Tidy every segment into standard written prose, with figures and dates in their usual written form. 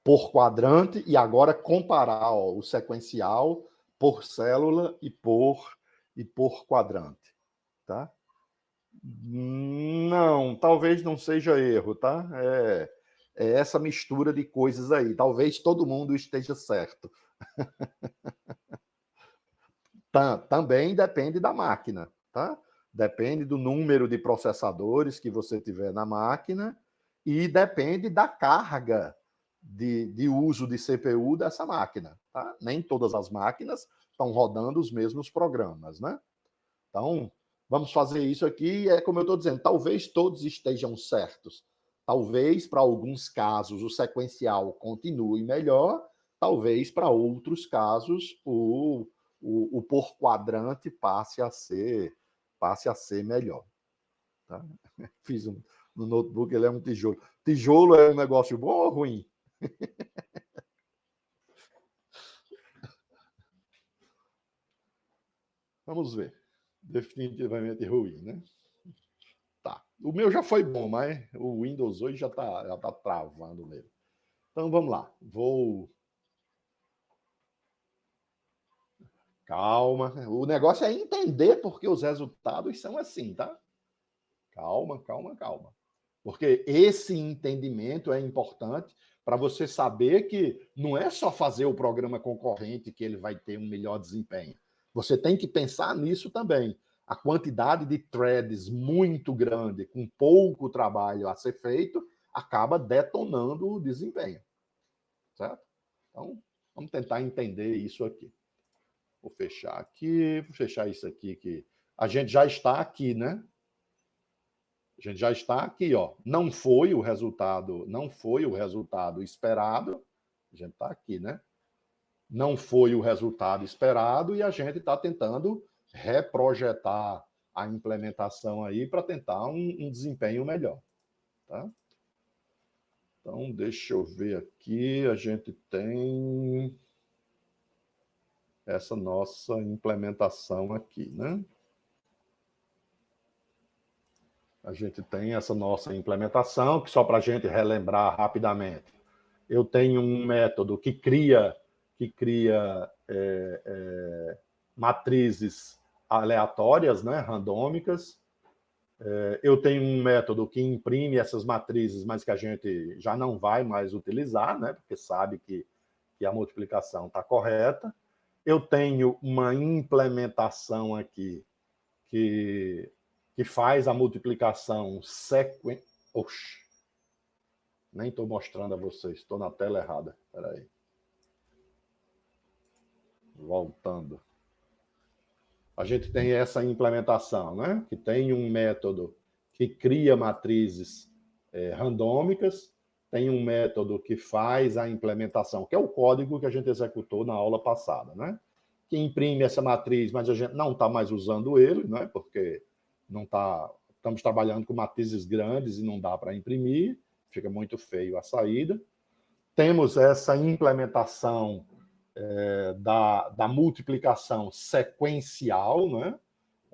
por quadrante e agora comparar o sequencial por célula e por quadrante, tá? Não, talvez não seja erro, tá? É essa mistura de coisas aí. Talvez todo mundo esteja certo. Também depende da máquina, tá? Depende do número de processadores que você tiver na máquina e depende da carga de uso de CPU dessa máquina, tá? Nem todas as máquinas estão rodando os mesmos programas, né? Então, vamos fazer isso aqui, é como eu estou dizendo, talvez todos estejam certos. Talvez, para alguns casos, o sequencial continue melhor, talvez, para outros casos, o por quadrante passe a ser melhor. Tá? Fiz no notebook, ele é um tijolo. Tijolo é um negócio bom ou ruim? Vamos ver. Definitivamente ruim, né? Tá. O meu já foi bom, mas o Windows hoje já tá travando nele. Então vamos lá. Calma. O negócio é entender porque os resultados são assim, tá? Calma, calma, calma. Porque esse entendimento é importante para você saber que não é só fazer o programa concorrente que ele vai ter um melhor desempenho. Você tem que pensar nisso também. A quantidade de threads muito grande, com pouco trabalho a ser feito, acaba detonando o desempenho. Certo? Então, vamos tentar entender isso aqui. Vou fechar aqui, vou fechar isso aqui que a gente já está aqui, né? A gente já está aqui, ó. Não foi o resultado esperado. A gente está aqui, né? Não foi o resultado esperado e a gente está tentando reprojetar a implementação aí para tentar um desempenho melhor, tá? Então, deixa eu ver aqui. A gente tem essa nossa implementação aqui, né? A gente tem essa nossa implementação, que só para a gente relembrar rapidamente. Eu tenho um método que cria matrizes aleatórias, né, randômicas. Eu tenho um método que imprime essas matrizes, mas que a gente já não vai mais utilizar, né, porque sabe que a multiplicação está correta. Eu tenho uma implementação aqui que faz a multiplicação sequencial. Oxi, nem estou mostrando a vocês, estou na tela errada. Espera aí. Voltando. A gente tem essa implementação, né? Que tem um método que cria matrizes randômicas, tem um método que faz a implementação, que é o código que a gente executou na aula passada, né? Que imprime essa matriz, mas a gente não está mais usando ele, né? Porque estamos trabalhando com matrizes grandes e não dá para imprimir, fica muito feio a saída. Temos essa implementação da multiplicação sequencial, né?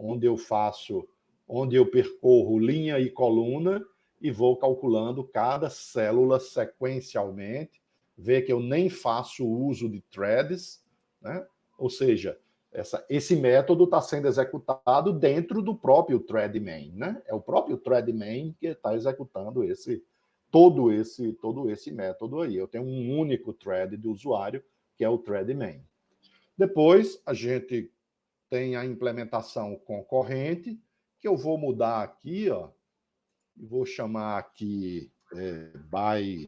onde eu percorro linha e coluna e vou calculando cada célula sequencialmente, ver que eu nem faço uso de threads, né? Ou seja, esse método está sendo executado dentro do próprio thread main, né? É o próprio thread main que está executando todo esse método aí. Eu tenho um único thread do usuário, que é o thread main. Depois, a gente tem a implementação concorrente, que eu vou mudar aqui, ó, e vou chamar aqui by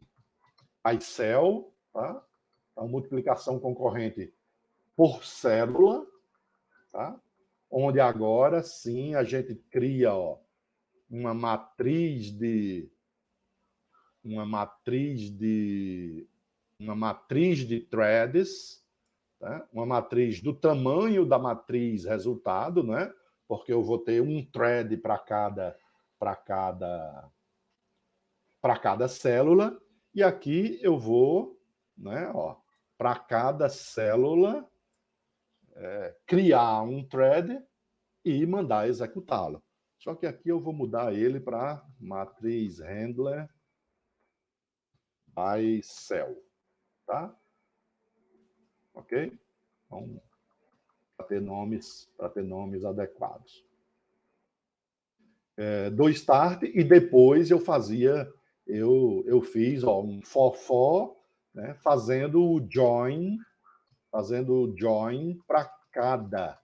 cell, tá? Então, multiplicação concorrente por célula, tá? Onde agora sim a gente cria, ó, uma matriz de threads, tá? Uma matriz do tamanho da matriz resultado, né? Porque eu vou ter um thread para cada célula, e aqui eu vou, né, para cada célula criar um thread e mandar executá-lo. Só que aqui eu vou mudar ele para matriz handler by cell. tá? Ok? Então, para ter nomes adequados. Do start, e depois eu fiz um for, né, fazendo o join para cada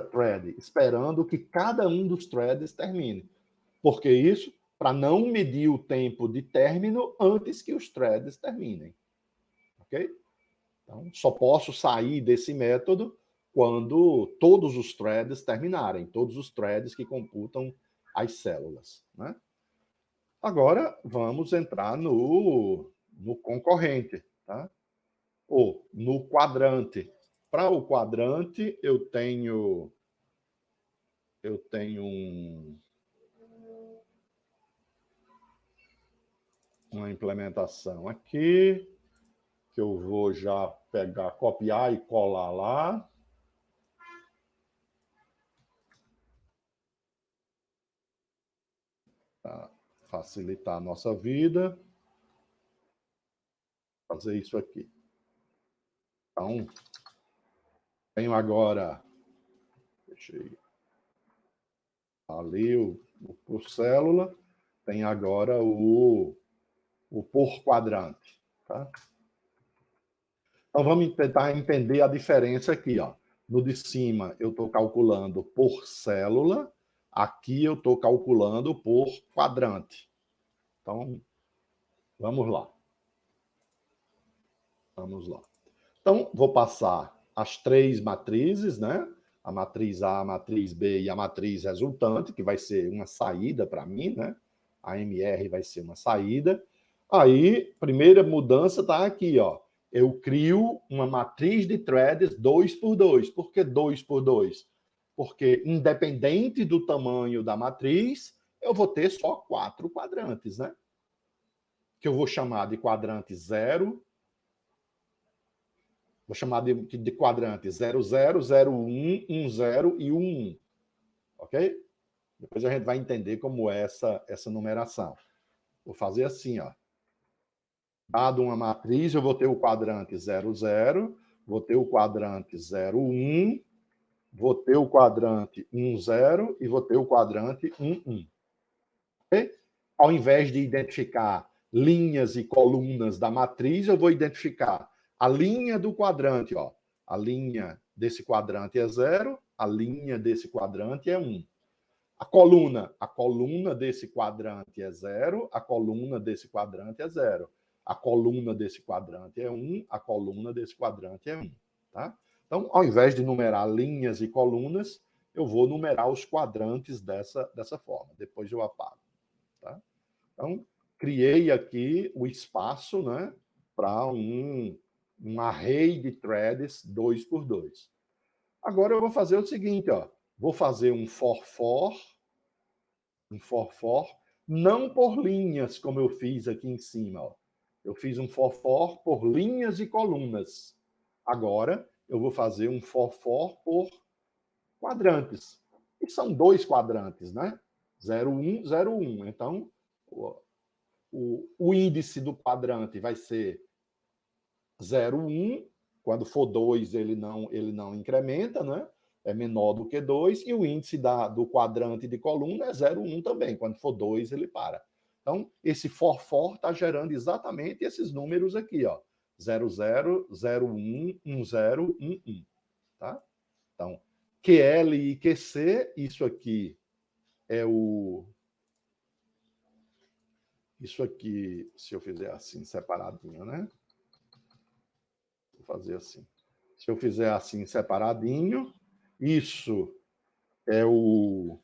thread, esperando que cada um dos threads termine. Por que isso? Para não medir o tempo de término antes que os threads terminem. Ok? Então, só posso sair desse método quando todos os threads terminarem, todos os threads que computam as células. Né? Agora, vamos entrar no concorrente, tá? Ou no quadrante. Para o quadrante, eu tenho uma implementação aqui, que eu vou já pegar, copiar e colar lá. Para facilitar a nossa vida. Fazer isso aqui. Então, tenho agora, deixei ali o por célula, tem agora o por quadrante. Tá? Então, vamos tentar entender a diferença aqui. Ó. No de cima, eu estou calculando por célula, aqui eu estou calculando por quadrante. Então, vamos lá. Vamos lá. Então, vou passar as três matrizes, né? A matriz A, a matriz B e a matriz resultante, que vai ser uma saída para mim, né? A MR vai ser uma saída. Aí, primeira mudança está aqui, ó. Eu crio uma matriz de threads 2 por 2. Por que 2 por 2? Porque, independente do tamanho da matriz, eu vou ter só 4 quadrantes, né? Que eu vou chamar de quadrante 0, vou chamar de quadrante 00, 01, 10 e 11. Ok? Depois a gente vai entender como é essa numeração. Vou fazer assim, ó. Dado uma matriz, eu vou ter o quadrante 00, vou ter o quadrante 01, vou ter o quadrante 10 e vou ter o quadrante 11. Okay? Ao invés de identificar linhas e colunas da matriz, eu vou identificar a linha do quadrante, ó. A linha desse quadrante é 0, a linha desse quadrante é 1. A coluna desse quadrante é 0, a coluna desse quadrante é 0. A coluna desse quadrante é 1, a coluna desse quadrante é 1. Tá? Então, ao invés de numerar linhas e colunas, eu vou numerar os quadrantes dessa forma. Depois eu apago. Tá? Então, criei aqui o espaço, né, para um array de threads 2 por 2. Agora eu vou fazer o seguinte, ó. Vou fazer um for, não por linhas, como eu fiz aqui em cima. Ó. Eu fiz um for por linhas e colunas. Agora eu vou fazer um for por quadrantes. E são 2 quadrantes, né? 01, 01. Então, o índice do quadrante vai ser 0,1. Quando for 2, ele não incrementa, né? É menor do que 2. E o índice do quadrante de coluna é 0,1 também. Quando for 2, ele para. Então, esse for está gerando exatamente esses números aqui, ó. 00, 01, 10, 11. Tá? Então, QL e QC, isso aqui é o... Isso aqui, se eu fizer assim, separadinho, né? Vou fazer assim. Se eu fizer assim, separadinho, isso é o...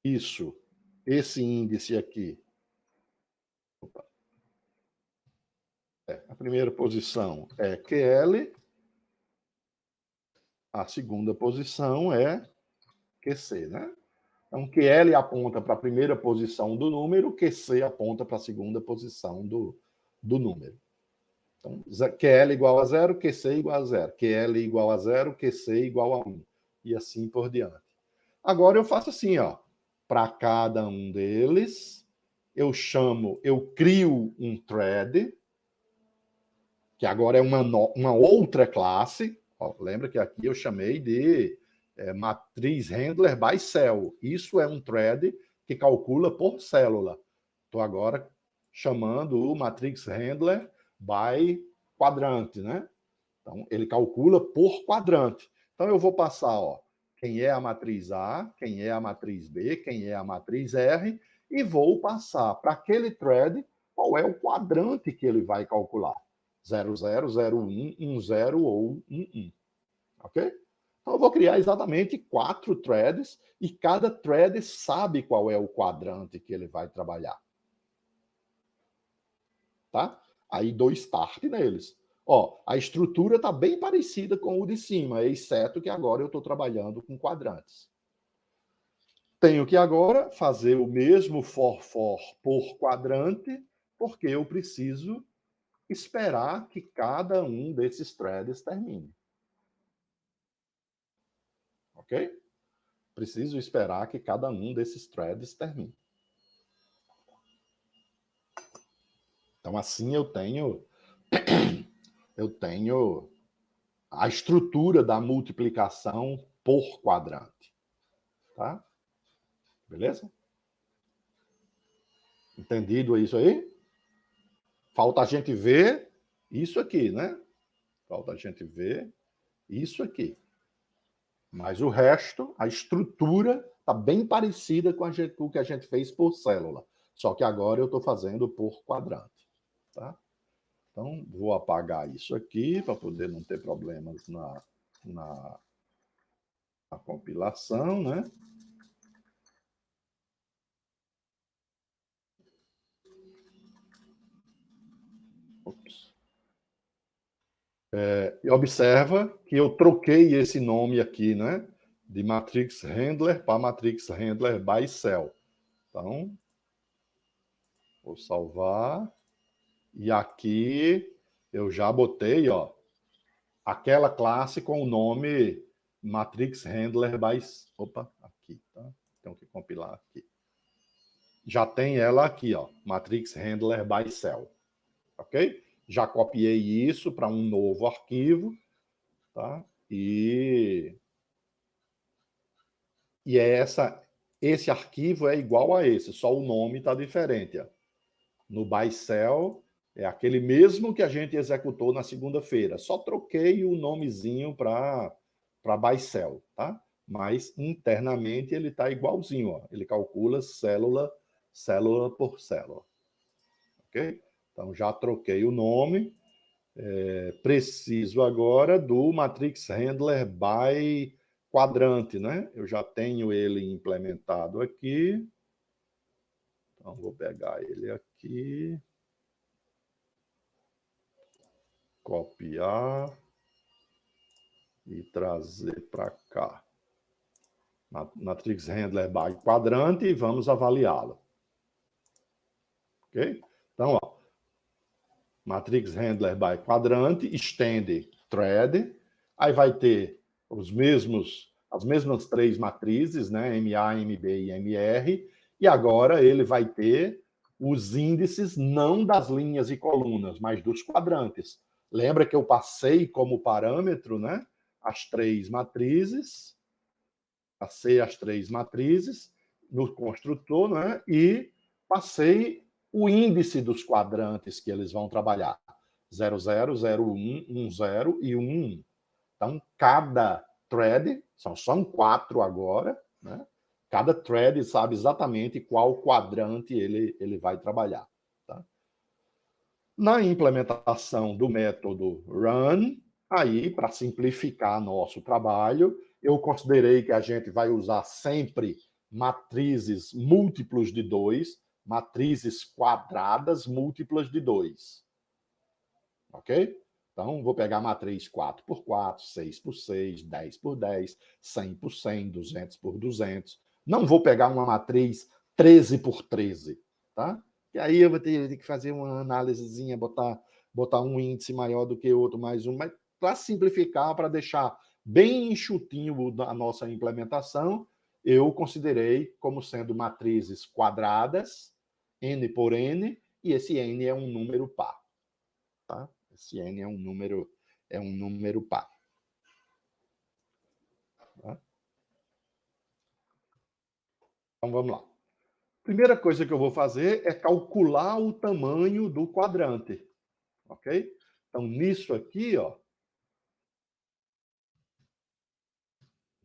Isso, esse índice aqui. Opa. A primeira posição é QL, a segunda posição é QC, né? Então, QL aponta para a primeira posição do número, QC aponta para a segunda posição do número. Então, QL igual a 0, QC igual a 0. QL igual a 0, QC igual a 1. E assim por diante. Agora eu faço assim, ó. Para cada um deles, eu crio um thread, que agora é uma outra classe. Ó, lembra que aqui eu chamei de matriz handler by cell. Isso é um thread que calcula por célula. Estou agora chamando o matrix handler by quadrante, né? Então, ele calcula por quadrante. Então, eu vou passar, ó, quem é a matriz A, quem é a matriz B, quem é a matriz R, e vou passar para aquele thread qual é o quadrante que ele vai calcular. 00, 01, 10 ou 11. Ok? Então, eu vou criar exatamente 4 threads e cada thread sabe qual é o quadrante que ele vai trabalhar. Tá? Aí dou start neles. Ó, a estrutura está bem parecida com o de cima, exceto que agora eu estou trabalhando com quadrantes. Tenho que agora fazer o mesmo for por quadrante, porque eu preciso esperar que cada um desses threads termine. Ok? Preciso esperar que cada um desses threads termine. Então, assim eu tenho a estrutura da multiplicação por quadrante. Tá? Beleza? Entendido isso aí? Falta a gente ver isso aqui, né? Falta a gente ver isso aqui. Mas o resto, a estrutura, está bem parecida com o que a gente fez por célula. Só que agora eu estou fazendo por quadrante. Tá? Então, vou apagar isso aqui para poder não ter problemas na compilação, né? Ops. E observa que eu troquei esse nome aqui, né? De matrix handler para matrix handler by cell. Então, vou salvar. E aqui eu já botei, ó, aquela classe com o nome matrix handler by... Opa, aqui, tá? Tenho que compilar aqui. Já tem ela aqui, ó, matrix handler by cell. Ok? Já copiei isso para um novo arquivo, tá? E esse arquivo é igual a esse, só o nome está diferente. Ó. No bycell é aquele mesmo que a gente executou na segunda-feira. Só troquei o nomezinho para bycell, tá? Mas internamente ele está igualzinho. Ó. Ele calcula célula por célula. Ok? Então já troquei o nome. Preciso agora do matrix handler by quadrante, né? Eu já tenho ele implementado aqui. Então, vou pegar ele aqui. Copiar. E trazer para cá. Matrix handler by quadrante e vamos avaliá-lo. Ok? Então, ó. Matrix handler by quadrante, estende thread. Aí vai ter as mesmas 3 matrizes, né? MA, MB e MR. E agora ele vai ter os índices não das linhas e colunas, mas dos quadrantes. Lembra que eu passei como parâmetro, né? As 3 matrizes. Passei as 3 matrizes no construtor, né? E passei o índice dos quadrantes que eles vão trabalhar. 00, 01, 10 e 11. Então, cada thread, são 4 agora, né? Cada thread sabe exatamente qual quadrante ele vai trabalhar. Tá? Na implementação do método run, aí, para simplificar nosso trabalho, eu considerei que a gente vai usar sempre matrizes múltiplos de 2, matrizes quadradas múltiplas de 2. Ok? Então, vou pegar a matriz 4 por 4, 6 por 6, 10 por 10, 100 por 100, 200 por 200. Não vou pegar uma matriz 13 por 13, tá? E aí eu vou ter que fazer uma análisezinha, botar um índice maior do que outro, mais um, mas para simplificar, para deixar bem enxutinho a nossa implementação, eu considerei como sendo matrizes quadradas n por n, e esse n é um número par. Tá? Esse n é um número par. Tá? Então, vamos lá. Primeira coisa que eu vou fazer é calcular o tamanho do quadrante. Ok? Então, nisso aqui, ó.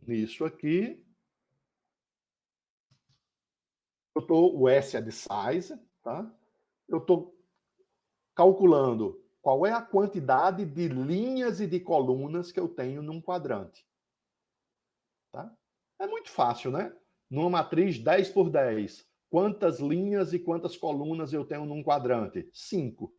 Nisso aqui, o S é de size, tá? Eu estou calculando qual é a quantidade de linhas e de colunas que eu tenho num quadrante. Tá? É muito fácil, né? Numa matriz 10 por 10, quantas linhas e quantas colunas eu tenho num quadrante? 5.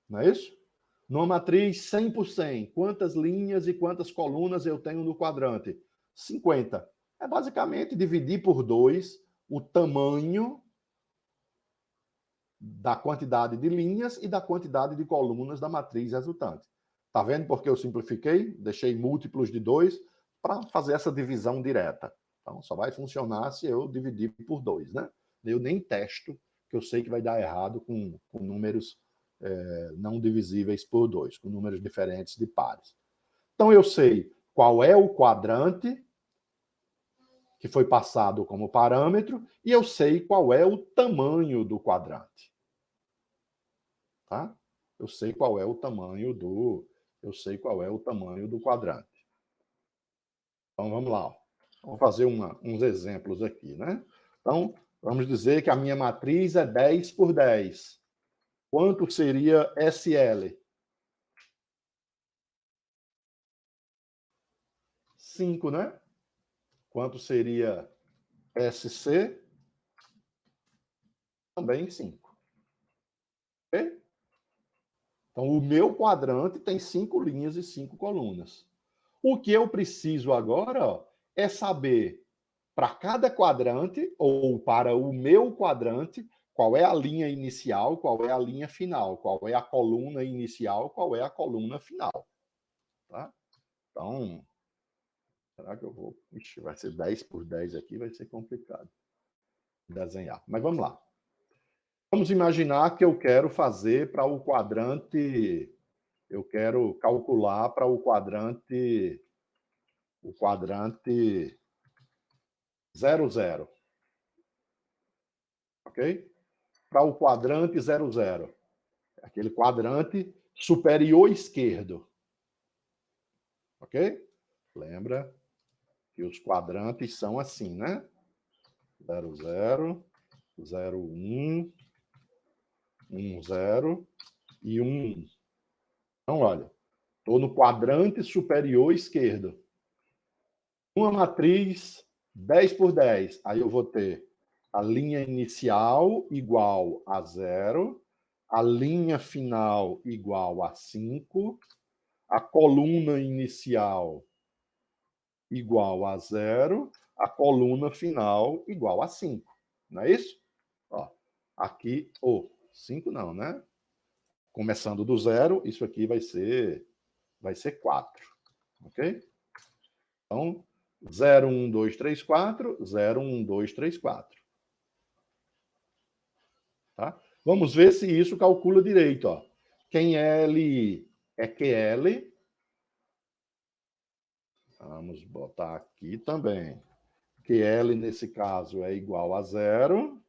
Não é isso? Numa matriz 100 por 100, quantas linhas e quantas colunas eu tenho no quadrante? 50. É basicamente dividir por 2 o tamanho da quantidade de linhas e da quantidade de colunas da matriz resultante. Tá vendo porque eu simplifiquei? Deixei múltiplos de 2 para fazer essa divisão direta. Então, só vai funcionar se eu dividir por 2, né? Eu nem testo, que eu sei que vai dar errado com números não divisíveis por 2, com números diferentes de pares. Então, eu sei qual é o quadrante que foi passado como parâmetro e eu sei qual é o tamanho do quadrante. Tá? Eu sei qual é o tamanho do quadrante. Então vamos lá. Vamos fazer uns exemplos aqui, né? Então, vamos dizer que a minha matriz é 10 por 10. Quanto seria SL? 5, né? Quanto seria SC? Também 5. Ok? Então, o meu quadrante tem 5 linhas e 5 colunas. O que eu preciso agora, ó, é saber para cada quadrante, ou para o meu quadrante, qual é a linha inicial, qual é a linha final, qual é a coluna inicial, qual é a coluna final. Tá? Então, será que eu vou... Ixi, vai ser 10 por 10 aqui, vai ser complicado desenhar. Mas vamos lá. Vamos imaginar que eu quero fazer para o quadrante... Eu quero calcular para o quadrante 0, 0. Ok? Para o quadrante 0, 0. Aquele quadrante superior esquerdo. Ok? Lembra que os quadrantes são assim, né? 0, 0, 0, 1, 1, 0 e 1, 1. Então, olha, estou no quadrante superior esquerdo. Uma matriz 10 por 10. Aí eu vou ter a linha inicial igual a 0, a linha final igual a 5, a coluna inicial igual a 0, a coluna final igual a 5. Não é isso? Ó, aqui, 5 não, né? Começando do 0, isso aqui vai ser 4. Ok? Então, 0, 1, 2, 3, 4, 0, 1, 2, 3, 4. Tá? Vamos ver se isso calcula direito. Ó. Quem L é QL. Vamos botar aqui também. QL, nesse caso, é igual a 0.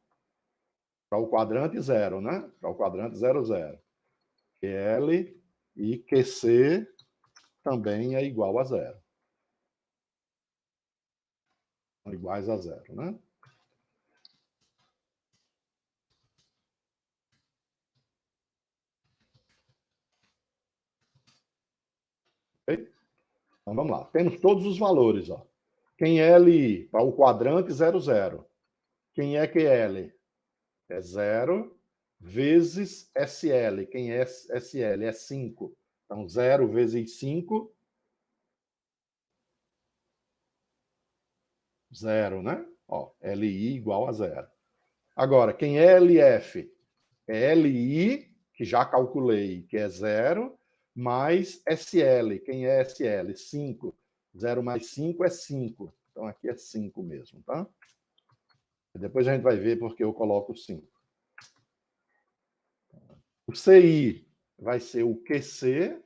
Para o quadrante 0, né? Para o quadrante 0, 0. QL e QC também é igual a 0. São iguais a 0, né? Okay? Então, vamos lá. Temos todos os valores. Ó. Quem L para o quadrante 0, 0. Quem é QL? É 0 vezes SL. Quem é SL? É 5. Então, 0 vezes 5, 0, né? Ó, LI igual a 0. Agora, quem é LF? É LI, que já calculei, que é 0, mais SL. Quem é SL? 5. 0 mais 5 é 5. Então, aqui é 5 mesmo, tá? Depois a gente vai ver porque eu coloco 5. O CI vai ser o QC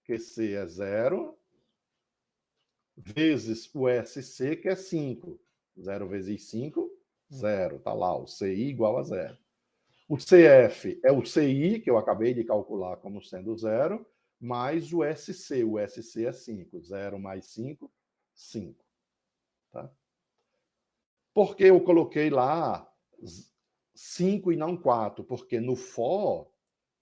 é 0, vezes o SC, que é 5. 0 vezes 5, 0. Está lá, o CI igual a 0. O CF é o CI, que eu acabei de calcular como sendo 0, mais o SC. O SC é 5. 0 mais 5, 5. Tá? Por que eu coloquei lá 5 e não 4? Porque no for,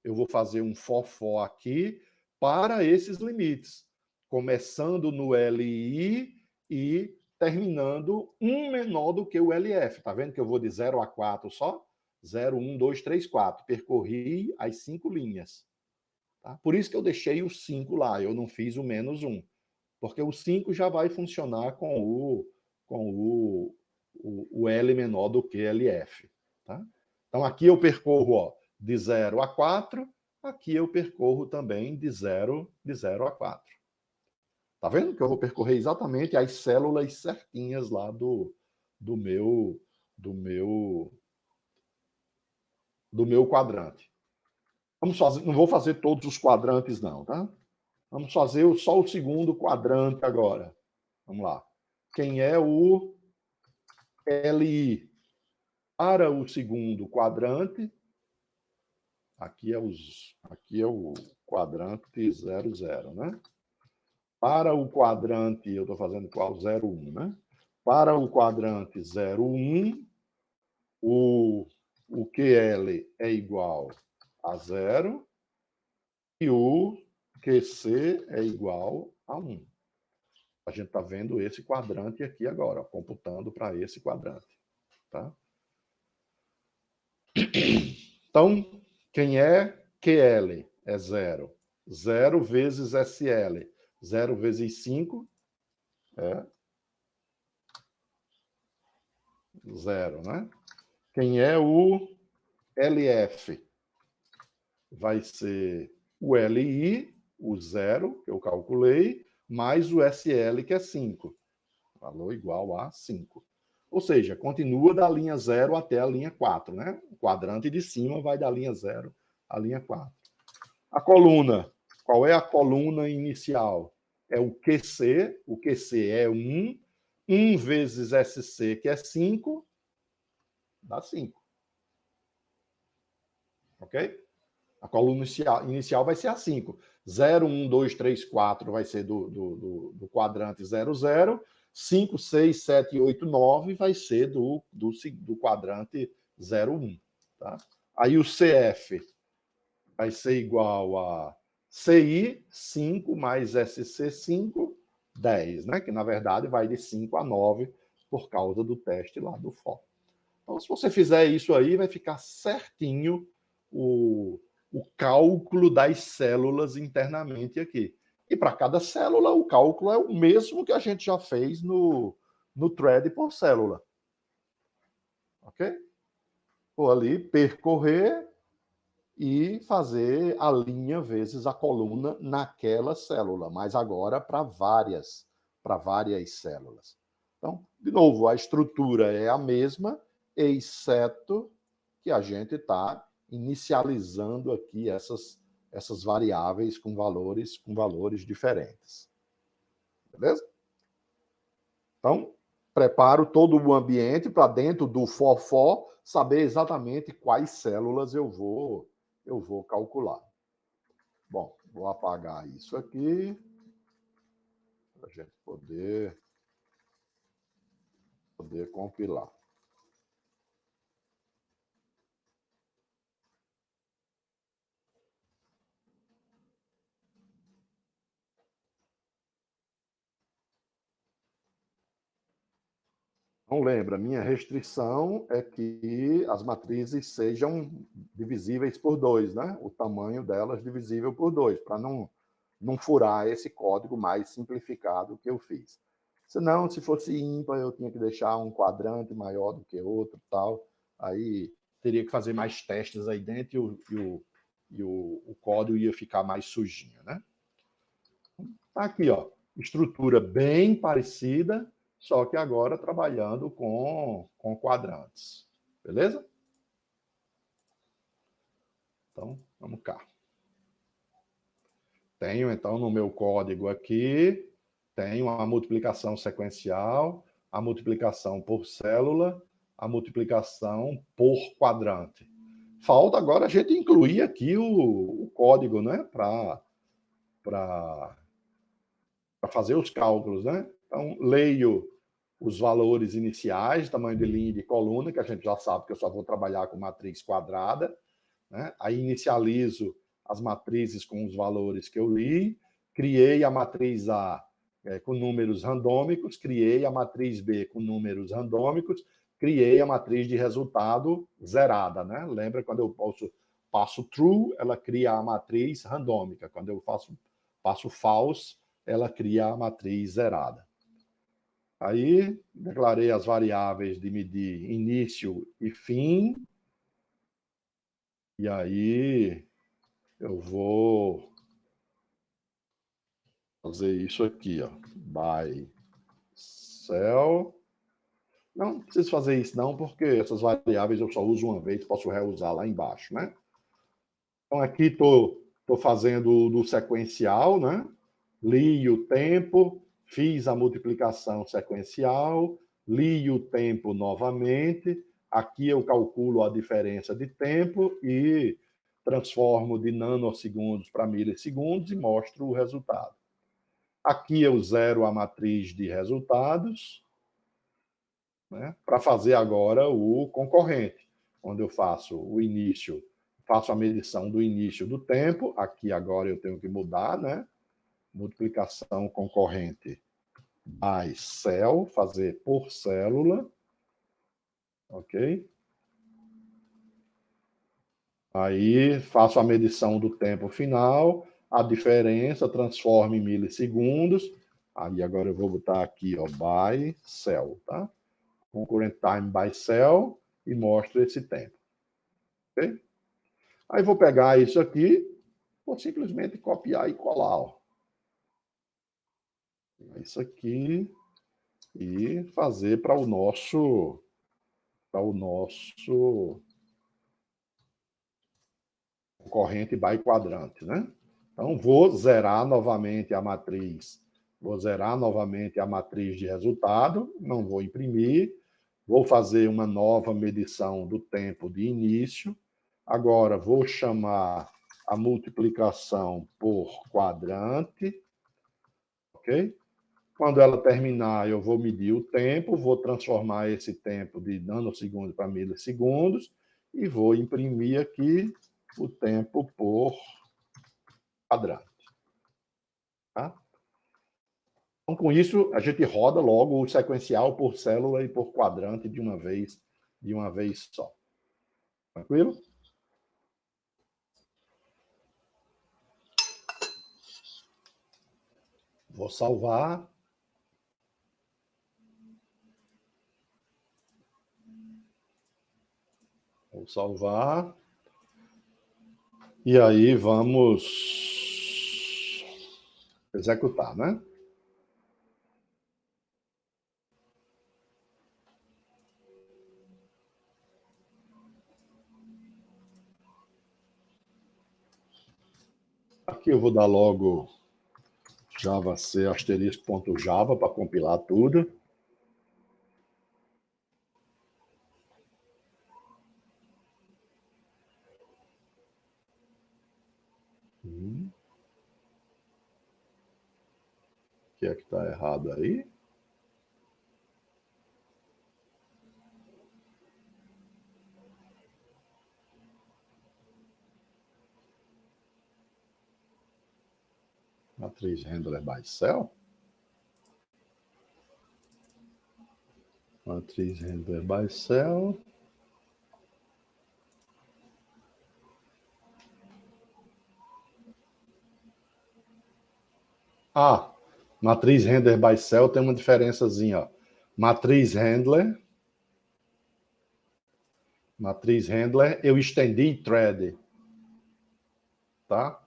eu vou fazer um for aqui para esses limites, começando no LI e terminando um menor do que o LF. Tá vendo que eu vou de 0 a 4 só? 0, 1, 2, 3, 4. Percorri as 5 linhas. Tá? Por isso que eu deixei o 5 lá, eu não fiz o menos 1. Porque o 5 já vai funcionar com o L menor do que LF. Tá? Então, aqui eu percorro de 0 a 4, aqui eu percorro também de 0 a 4. Tá vendo que eu vou percorrer exatamente as células certinhas lá do meu quadrante. Vamos fazer, não vou fazer todos os quadrantes não, tá? Vamos fazer só o segundo quadrante agora. Vamos lá. Quem é o LI? Para o segundo quadrante, aqui é o quadrante 0, 0, né? Para o quadrante, eu estou fazendo qual? 0, 1, né? Para o quadrante 0, 1, o QL é igual a 0 e o QC é igual a 1. A gente está vendo esse quadrante aqui agora, computando para esse quadrante. Tá? Então, quem é QL? É 0. 0 vezes SL. 0 vezes 5 é 0, né? Quem é o LF? Vai ser o LI, o 0, que eu calculei, mais o SL, que é 5. Valor igual a 5. Ou seja, continua da linha 0 até a linha 4, né? O quadrante de cima vai da linha 0 à linha 4. A coluna. Qual é a coluna inicial? É o QC. O QC é 1. 1 vezes SC, que é 5, dá 5. Ok? A coluna inicial vai ser a 5. 0, 1, 2, 3, 4 vai ser do quadrante 0, 0. 5, 6, 7, 8, 9 vai ser do quadrante 0, 1. Tá? Aí o CF vai ser igual a CI, 5 mais SC, 5, 10, né? Que na verdade vai de 5 a 9 por causa do teste lá do FOR. Então, se você fizer isso aí, vai ficar certinho o cálculo das células internamente aqui. E para cada célula, o cálculo é o mesmo que a gente já fez no thread por célula. Ok? Vou ali percorrer e fazer a linha vezes a coluna naquela célula, mas agora para várias células. Então, de novo, a estrutura é a mesma, exceto que a gente está inicializando aqui essas variáveis com valores diferentes. Beleza? Então, preparo todo o ambiente para dentro do for saber exatamente quais células eu vou calcular. Bom, vou apagar isso aqui para a gente poder compilar. Então, lembra, minha restrição é que as matrizes sejam divisíveis por 2, né? O tamanho delas divisível por 2, para não furar esse código mais simplificado que eu fiz. Senão, se fosse ímpar, eu tinha que deixar um quadrante maior do que outro, tal. Aí teria que fazer mais testes aí dentro e o código ia ficar mais sujinho, né? Tá aqui, ó, estrutura bem parecida, só que agora trabalhando com quadrantes. Beleza? Então, vamos cá. Tenho, então, no meu código aqui, tenho a multiplicação sequencial, a multiplicação por célula, a multiplicação por quadrante. Falta agora a gente incluir aqui o código, né? Para fazer os cálculos, né? Então, leio os valores iniciais, tamanho de linha e de coluna, que a gente já sabe que eu só vou trabalhar com matriz quadrada, né? Aí inicializo as matrizes com os valores que eu li, criei a matriz A com números randômicos, criei a matriz B com números randômicos, criei a matriz de resultado zerada, né? Lembra quando eu passo true, ela cria a matriz randômica. Quando eu passo false, ela cria a matriz zerada. Aí, declarei as variáveis de medir início e fim. E aí, eu vou fazer isso aqui, ó. By cell. Não preciso fazer isso não, porque essas variáveis eu só uso uma vez, posso reusar lá embaixo, né? Então, aqui estou fazendo do sequencial, né? Li o tempo, fiz a multiplicação sequencial, li o tempo novamente, aqui eu calculo a diferença de tempo e transformo de nanosegundos para milissegundos e mostro o resultado. Aqui eu zero a matriz de resultados, né, para fazer agora o concorrente, onde eu faço o início, faço a medição do início do tempo, aqui agora eu tenho que mudar, né? Multiplicação concorrente by cell, fazer por célula, ok? Aí faço a medição do tempo final, a diferença, transformo em milissegundos, aí agora eu vou botar aqui, ó, by cell, tá? Concurrent time by cell e mostro esse tempo, ok? Aí vou pegar isso aqui, vou simplesmente copiar e colar, ó. Isso aqui e fazer para o nosso concorrente by quadrante, né? Então, vou zerar novamente a matriz. Vou zerar novamente a matriz de resultado, não vou imprimir. Vou fazer uma nova medição do tempo de início. Agora, vou chamar a multiplicação por quadrante, ok? Quando ela terminar, eu vou medir o tempo, vou transformar esse tempo de nanosegundos para milissegundos e vou imprimir aqui o tempo por quadrante. Tá? Então, com isso, a gente roda logo o sequencial por célula e por quadrante de uma vez só. Tranquilo? Vou salvar. Vou salvar. E aí vamos executar, né? Aqui eu vou dar logo javac asterisco.java para compilar tudo. O que é que está errado aí? Matriz handler by cell. Matriz handler by cell. Ah, matriz handler by cell tem uma diferençazinha, ó. Matriz handler, eu estendi thread, tá?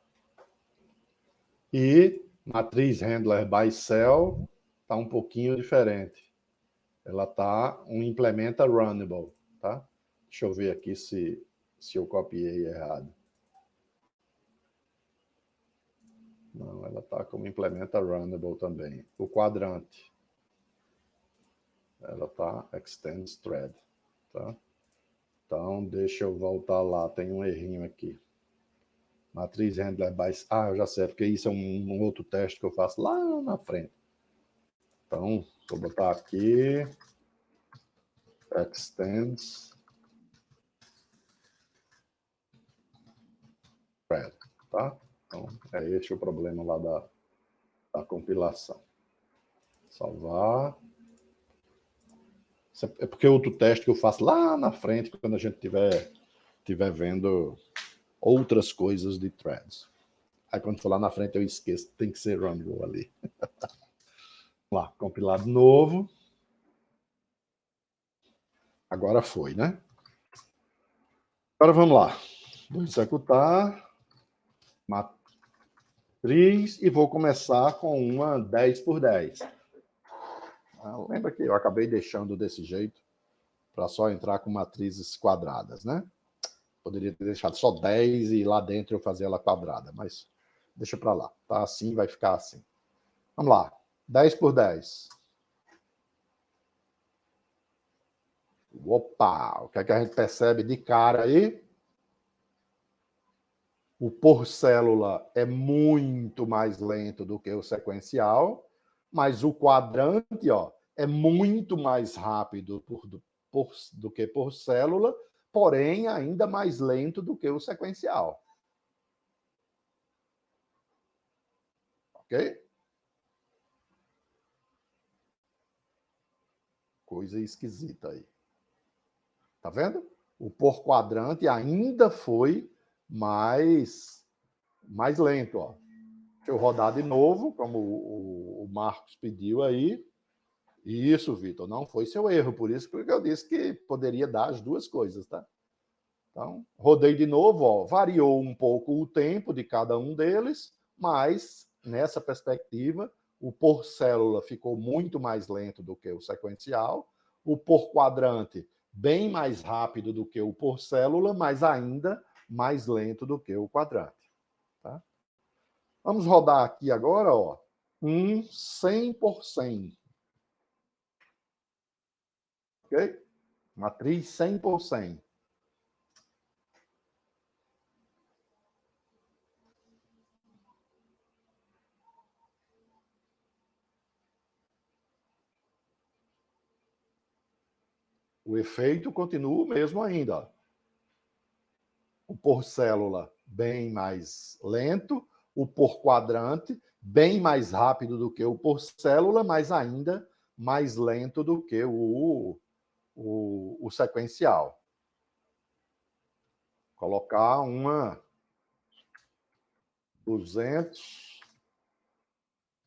E matriz handler by cell tá um pouquinho diferente. ela está um implementa runnable, tá? Deixa eu ver aqui se eu copiei errado. Não, ela está como implementa runnable também. O quadrante, ela está extends thread, tá? Então, deixa eu voltar lá, tem um errinho aqui. Matriz handler by... eu já sei, porque isso é um outro teste que eu faço lá na frente. Então, vou botar aqui, extends thread, tá? Então, é esse o problema lá da compilação. Salvar. É porque é outro teste que eu faço lá na frente, quando a gente estiver vendo outras coisas de threads. Aí quando for lá na frente eu esqueço, tem que ser runnable ali. Vamos lá, compilado novo. Agora foi, né? Agora vamos lá. Vou executar matriz e vou começar com uma 10 por 10. Lembra que eu acabei deixando desse jeito para só entrar com matrizes quadradas, né? Poderia ter deixado só 10 e lá dentro eu fazer ela quadrada, mas deixa para lá. Tá assim, vai ficar assim. Vamos lá. 10 por 10. Opa! O que é que a gente percebe de cara aí? O por célula é muito mais lento do que o sequencial, mas o quadrante, ó, é muito mais rápido do que por célula, porém ainda mais lento do que o sequencial. Ok? Coisa esquisita aí. Tá vendo? O por quadrante ainda foi mais lento, ó. Deixa eu rodar de novo, como o Marcos pediu aí. Isso, Vitor, não foi seu erro, por isso que eu disse que poderia dar as duas coisas, tá? Então, rodei de novo, ó, variou um pouco o tempo de cada um deles, mas nessa perspectiva, o por célula ficou muito mais lento do que o sequencial, o por quadrante bem mais rápido do que o por célula, mas ainda mais lento do que o quadrante. Tá? Vamos rodar aqui agora, ó, 100%. Ok? Matriz 100%. O efeito continua o mesmo ainda. Ó. O por célula bem mais lento, o por quadrante bem mais rápido do que o por célula, mas ainda mais lento do que o sequencial. Colocar uma 200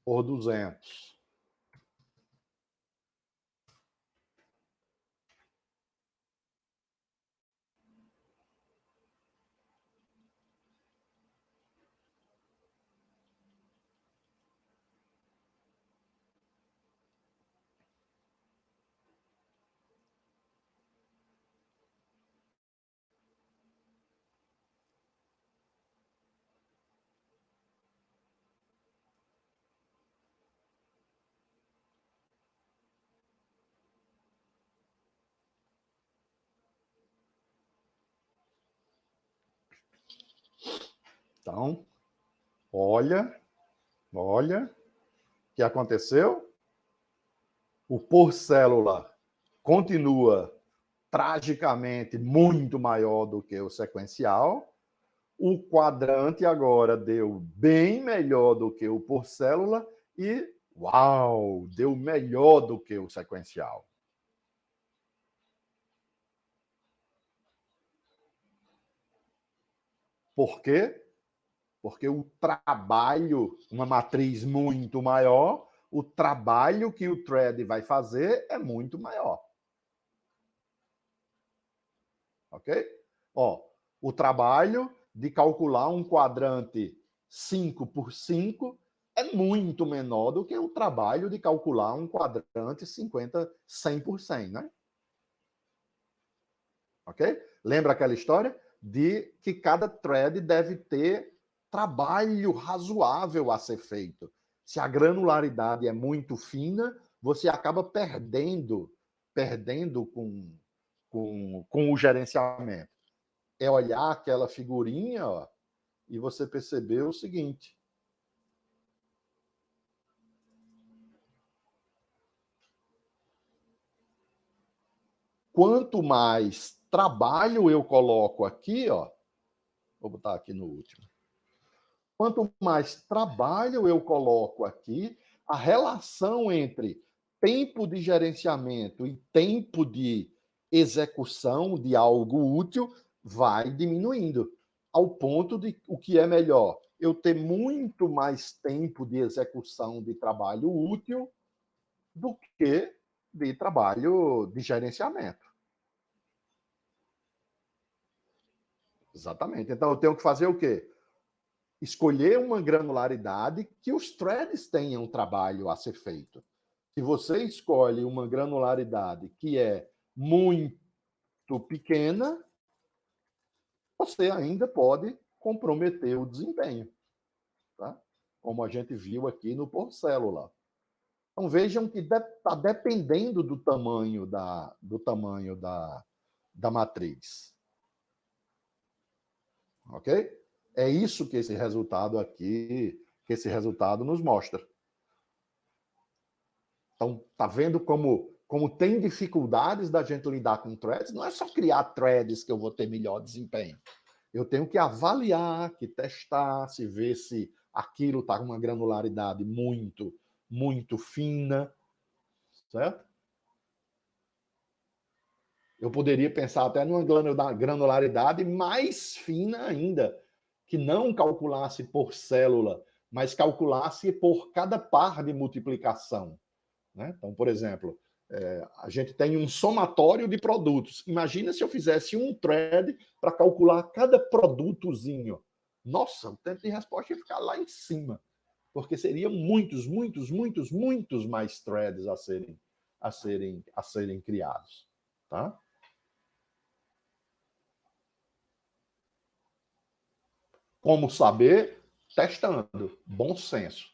por 200. Então, olha o que aconteceu. O por célula continua tragicamente muito maior do que o sequencial. O quadrante agora deu bem melhor do que o por célula e, uau, deu melhor do que o sequencial. Por quê? Porque o trabalho, uma matriz muito maior, o trabalho que o thread vai fazer é muito maior. Ok? Ó, o trabalho de calcular um quadrante 5 por 5 é muito menor do que o trabalho de calcular um quadrante 100%, né? Ok? Lembra aquela história de que cada thread deve ter trabalho razoável a ser feito. Se a granularidade é muito fina, você acaba perdendo com o gerenciamento. É olhar aquela figurinha, ó, e você perceber o seguinte: quanto mais trabalho eu coloco aqui, ó, vou botar aqui no último. Quanto mais trabalho eu coloco aqui, a relação entre tempo de gerenciamento e tempo de execução de algo útil vai diminuindo, ao ponto de o que é melhor, eu ter muito mais tempo de execução de trabalho útil do que de trabalho de gerenciamento. Exatamente. Então eu tenho que fazer o quê? Escolher uma granularidade que os threads tenham trabalho a ser feito. Se você escolhe uma granularidade que é muito pequena, você ainda pode comprometer o desempenho, tá? Como a gente viu aqui no por célula. Então vejam que está dependendo do tamanho da matriz. Ok? É isso que esse resultado aqui, que esse resultado nos mostra. Então, tá vendo como tem dificuldades da gente lidar com threads? Não é só criar threads que eu vou ter melhor desempenho. Eu tenho que avaliar, que testar, se ver se aquilo está com uma granularidade muito fina, certo? Eu poderia pensar até numa granularidade mais fina ainda, que não calculasse por célula, mas calculasse por cada par de multiplicação. Né? Então, por exemplo, a gente tem um somatório de produtos. Imagina se eu fizesse um thread para calcular cada produtozinho. Nossa, o tempo de resposta ia ficar lá em cima, porque seriam muitos mais threads a serem criados. Tá? Como saber? Testando. Bom senso.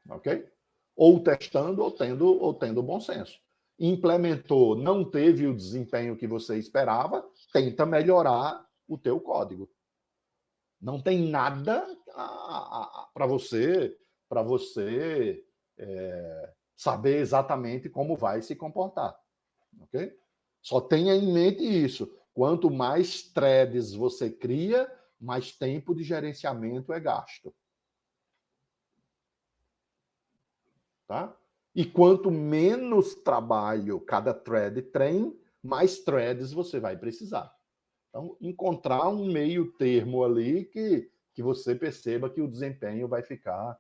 Ok? Ou testando ou tendo bom senso. Implementou, não teve o desempenho que você esperava, tenta melhorar o teu código. Não tem nada para você saber exatamente como vai se comportar. Ok? Só tenha em mente isso. Quanto mais threads você cria, mais tempo de gerenciamento é gasto. Tá? E quanto menos trabalho cada thread tem, mais threads você vai precisar. Então, encontrar um meio termo ali que você perceba que o desempenho vai ficar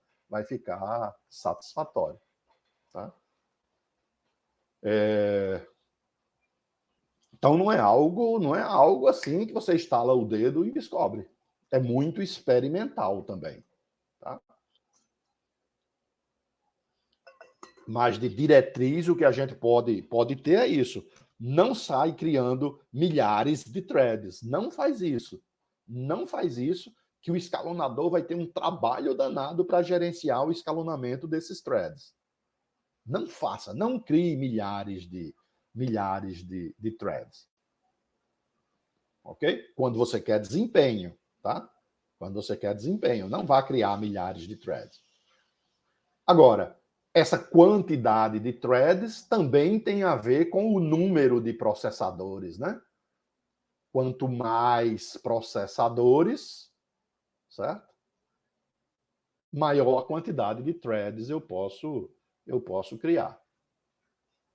satisfatório. Tá? Então, não é algo assim que você estala o dedo e descobre. É muito experimental também. Tá? Mas de diretriz, o que a gente pode ter é isso. Não sai criando milhares de threads. Não faz isso. Não faz isso, que o escalonador vai ter um trabalho danado para gerenciar o escalonamento desses threads. Não faça, não crie milhares de threads. Ok? Quando você quer desempenho, tá? Quando você quer desempenho, não vá criar milhares de threads. Agora, essa quantidade de threads também tem a ver com o número de processadores, né? Quanto mais processadores, certo? Maior a quantidade de threads eu posso criar.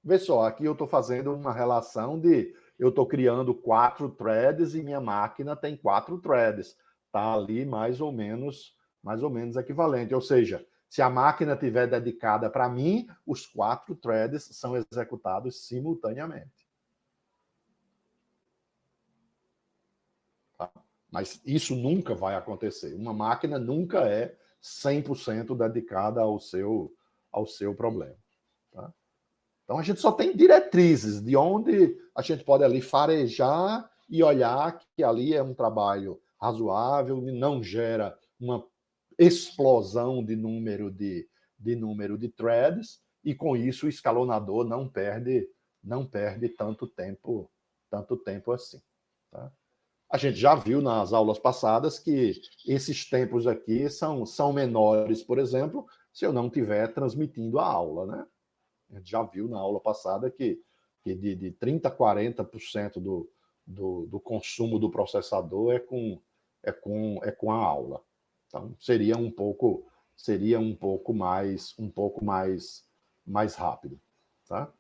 Vê só, aqui eu estou fazendo uma relação de eu estou criando 4 threads e minha máquina tem 4 threads. Está ali mais ou menos equivalente. Ou seja, se a máquina estiver dedicada para mim, os 4 threads são executados simultaneamente. Tá? Mas isso nunca vai acontecer. Uma máquina nunca é 100% dedicada ao seu problema. Tá? Então, a gente só tem diretrizes de onde a gente pode ali farejar e olhar que ali é um trabalho razoável, e não gera uma explosão de número de threads, e com isso o escalonador não perde tanto tempo assim. Tá? A gente já viu nas aulas passadas que esses tempos aqui são menores, por exemplo, se eu não estiver transmitindo a aula, né? A gente já viu na aula passada que de 30% a 40% do consumo do processador é com a aula. Então, seria um pouco mais rápido. Tá?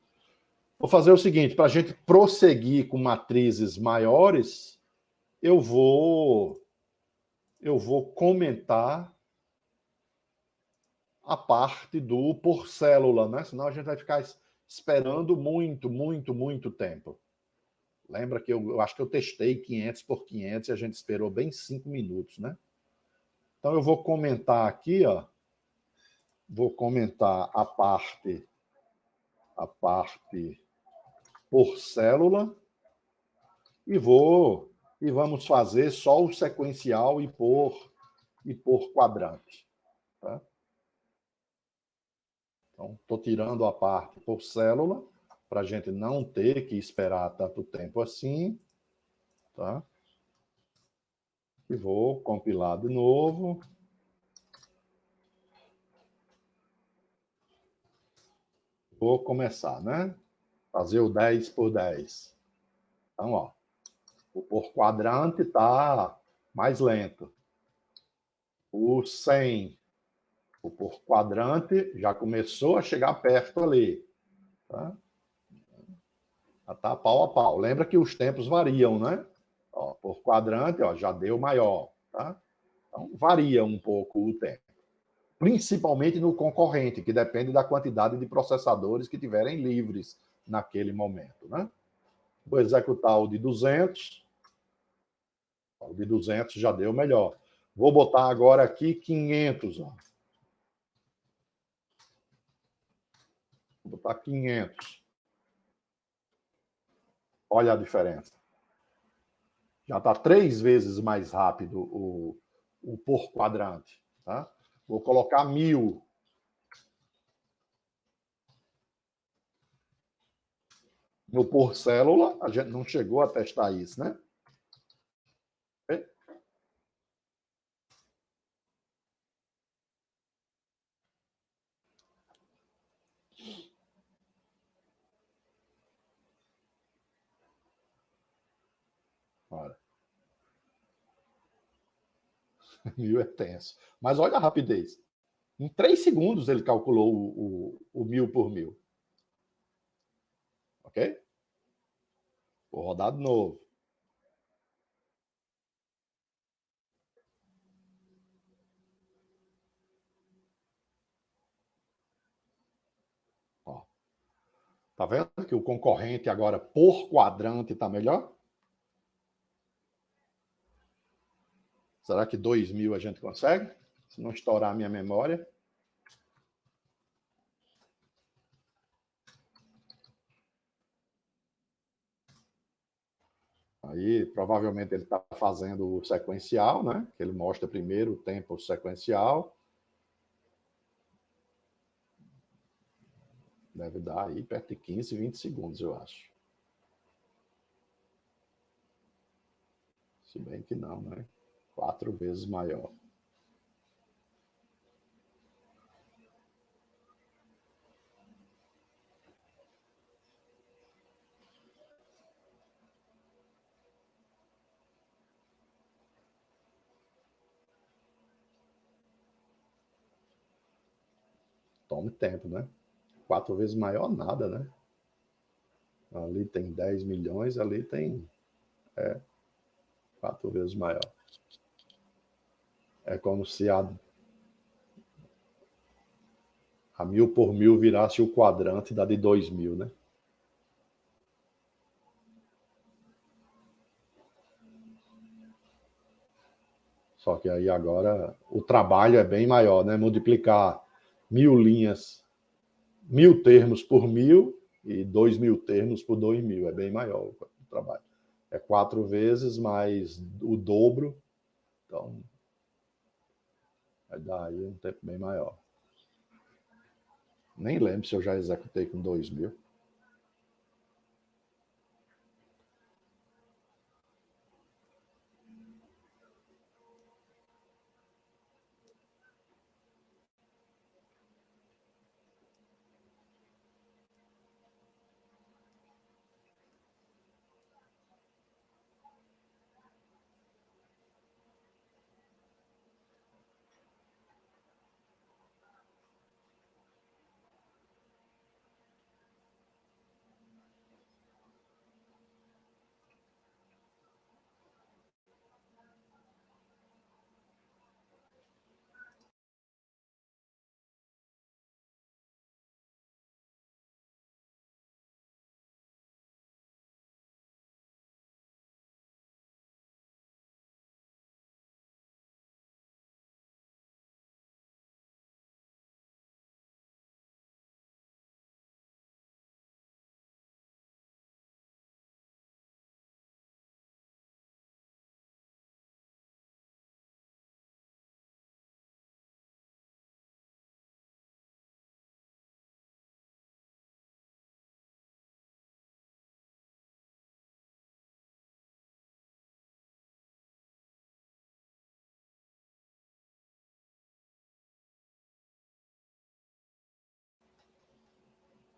Vou fazer o seguinte, para a gente prosseguir com matrizes maiores, eu vou comentar a parte do por célula, né? Senão a gente vai ficar esperando muito tempo. Lembra que eu acho que eu testei 500 por 500 e a gente esperou bem 5 minutos, né? Então eu vou comentar aqui, ó. Vou comentar a parte por célula e vamos fazer só o sequencial e por quadrante, tá? Então, estou tirando a parte por célula, para a gente não ter que esperar tanto tempo assim. Tá? E vou compilar de novo. Vou começar, né? Fazer o 10 por 10. Então, ó, o por quadrante está mais lento. O 100, o por quadrante, já começou a chegar perto ali. Tá? Já está pau a pau. Lembra que os tempos variam, né? Ó, por quadrante, ó, já deu maior. Tá? Então, varia um pouco o tempo. Principalmente no concorrente, que depende da quantidade de processadores que tiverem livres naquele momento. Né? Vou executar o de 200. O de 200 já deu melhor. Vou botar agora aqui 500. Ó. Vou botar 500. Olha a diferença. Já está 3 vezes mais rápido o por quadrante. Tá? Vou colocar 1000. No por célula, a gente não chegou a testar isso, né? Olha. 1000 é tenso. Mas olha a rapidez. Em 3 segundos ele calculou o 1000 por 1000. Ok? Vou rodar de novo. Ó. Tá vendo que o concorrente agora por quadrante está melhor? Será que 2000 a gente consegue? Se não estourar a minha memória. Aí, provavelmente, ele está fazendo o sequencial, né? Ele mostra primeiro o tempo sequencial. Deve dar aí perto de 15, 20 segundos, eu acho. Se bem que não, né? 4 vezes maior. Tome tempo, né? 4 vezes maior, nada, né? Ali tem 10 milhões, ali tem 4 vezes maior. É como se a 1000 por 1000 virasse o quadrante da de 2000, né? Só que aí agora o trabalho é bem maior, né? Multiplicar 1000 linhas, 1000 termos por 1000 e 2000 termos por 2000. É bem maior o trabalho. É 4 vezes mais o dobro. Então, vai dar aí um tempo bem maior. Nem lembro se eu já executei com 2000.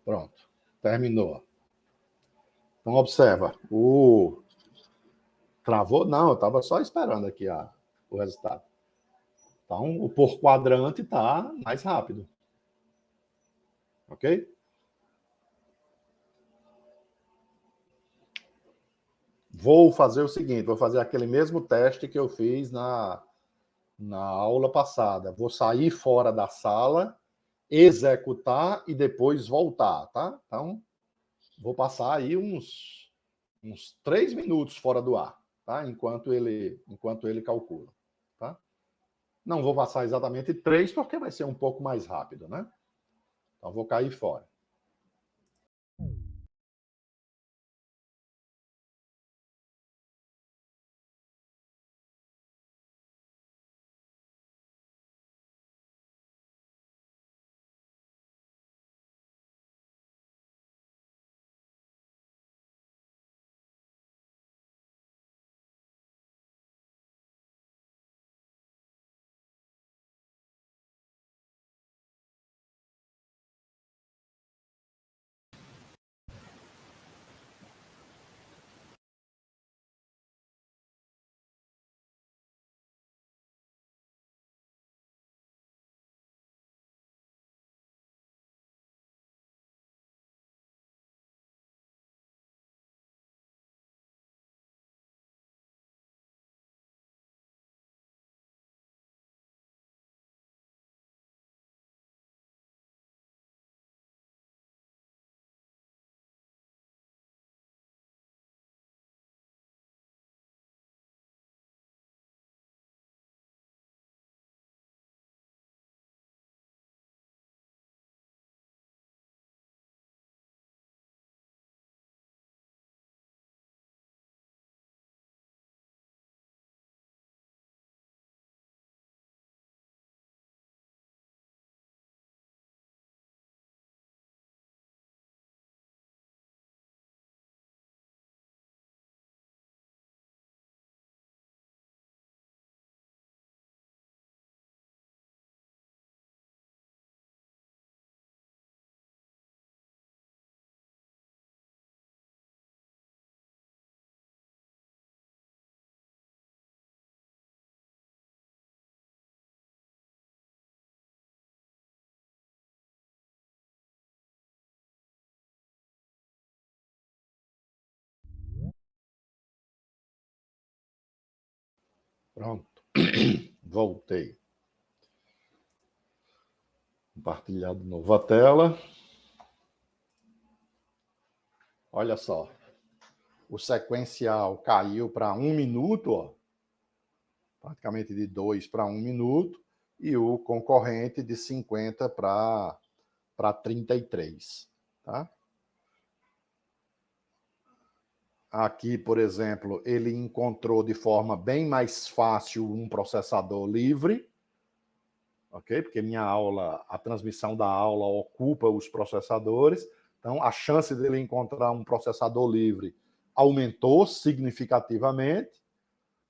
Pronto, terminou. Então, observa, o travou? Não, eu estava só esperando aqui o resultado. Então, o por quadrante está mais rápido. Ok? Vou fazer o seguinte, vou fazer aquele mesmo teste que eu fiz na aula passada. Vou sair fora da sala, executar e depois voltar, tá? Então, vou passar aí uns 3 minutos fora do ar, tá? Enquanto ele calcula, tá? Não vou passar exatamente 3, porque vai ser um pouco mais rápido, né? Então, vou cair fora. Pronto. Voltei. Compartilhar de novo a tela. Olha só. O sequencial caiu para 1 minuto, ó. praticamente de 2 para 1 minuto, e o concorrente de 50 para 33. Tá? Aqui, por exemplo, ele encontrou de forma bem mais fácil um processador livre, ok? Porque a transmissão da aula ocupa os processadores, então a chance dele encontrar um processador livre aumentou significativamente,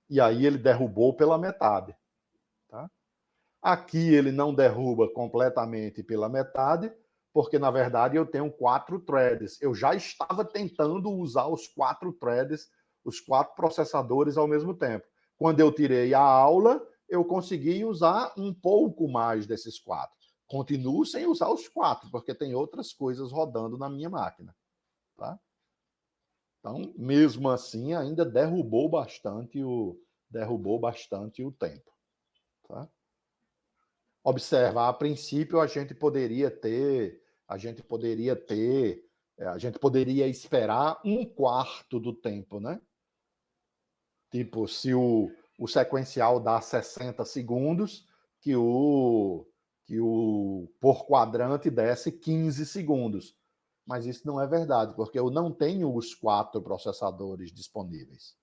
e aí ele derrubou pela metade. Tá? Aqui ele não derruba completamente pela metade, porque na verdade eu tenho 4 threads. Eu já estava tentando usar os 4 threads, os 4 processadores ao mesmo tempo. Quando eu tirei a aula, eu consegui usar um pouco mais desses 4. Continuo sem usar os 4, porque tem outras coisas rodando na minha máquina. Tá? Então, mesmo assim, ainda derrubou bastante o tempo. Tá? Observa, a princípio a gente poderia esperar 1/4 do tempo, né? Tipo, se o sequencial dá 60 segundos, que o por quadrante desse 15 segundos. Mas isso não é verdade, porque eu não tenho os 4 processadores disponíveis.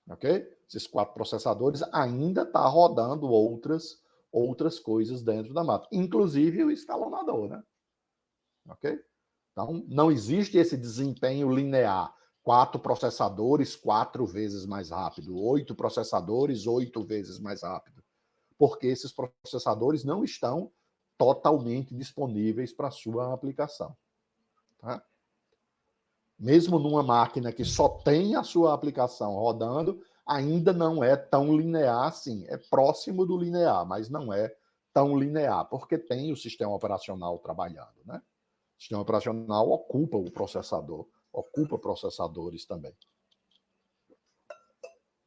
Ok? Esses 4 processadores ainda está rodando outras coisas dentro da máquina, inclusive o escalonador, né? Ok? Então, não existe esse desempenho linear. 4 processadores, 4 vezes mais rápido. 8 processadores, 8 vezes mais rápido. Porque esses processadores não estão totalmente disponíveis para a sua aplicação. Tá? Mesmo numa máquina que só tem a sua aplicação rodando, ainda não é tão linear assim. É próximo do linear, mas não é tão linear, porque tem o sistema operacional trabalhando, né? O sistema operacional ocupa o processador, ocupa processadores também.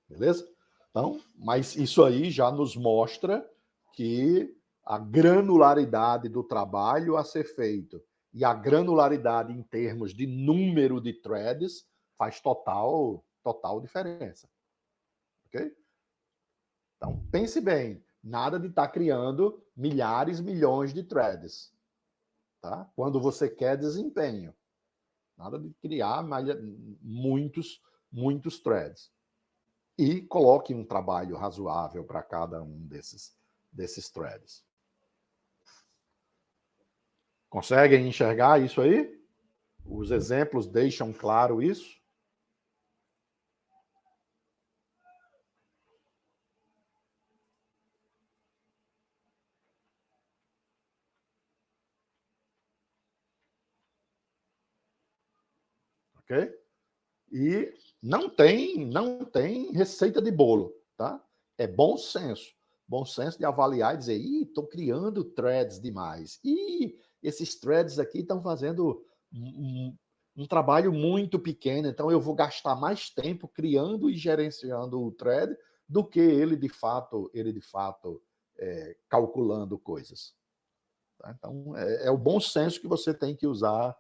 Beleza? Então, mas isso aí já nos mostra que a granularidade do trabalho a ser feito e a granularidade em termos de número de threads faz total diferença. Ok? Então, pense bem, nada de estar criando milhares, milhões de threads. Tá? Quando você quer desempenho. Nada de criar muitos threads. E coloque um trabalho razoável para cada um desses threads. Conseguem enxergar isso aí? Os exemplos deixam claro isso? Ok? E não tem receita de bolo, tá? É bom senso. Bom senso de avaliar e dizer, estou criando threads demais. Esses threads aqui estão fazendo um trabalho muito pequeno, então eu vou gastar mais tempo criando e gerenciando o thread do que ele de fato calculando coisas. Tá? Então, é o bom senso que você tem que usar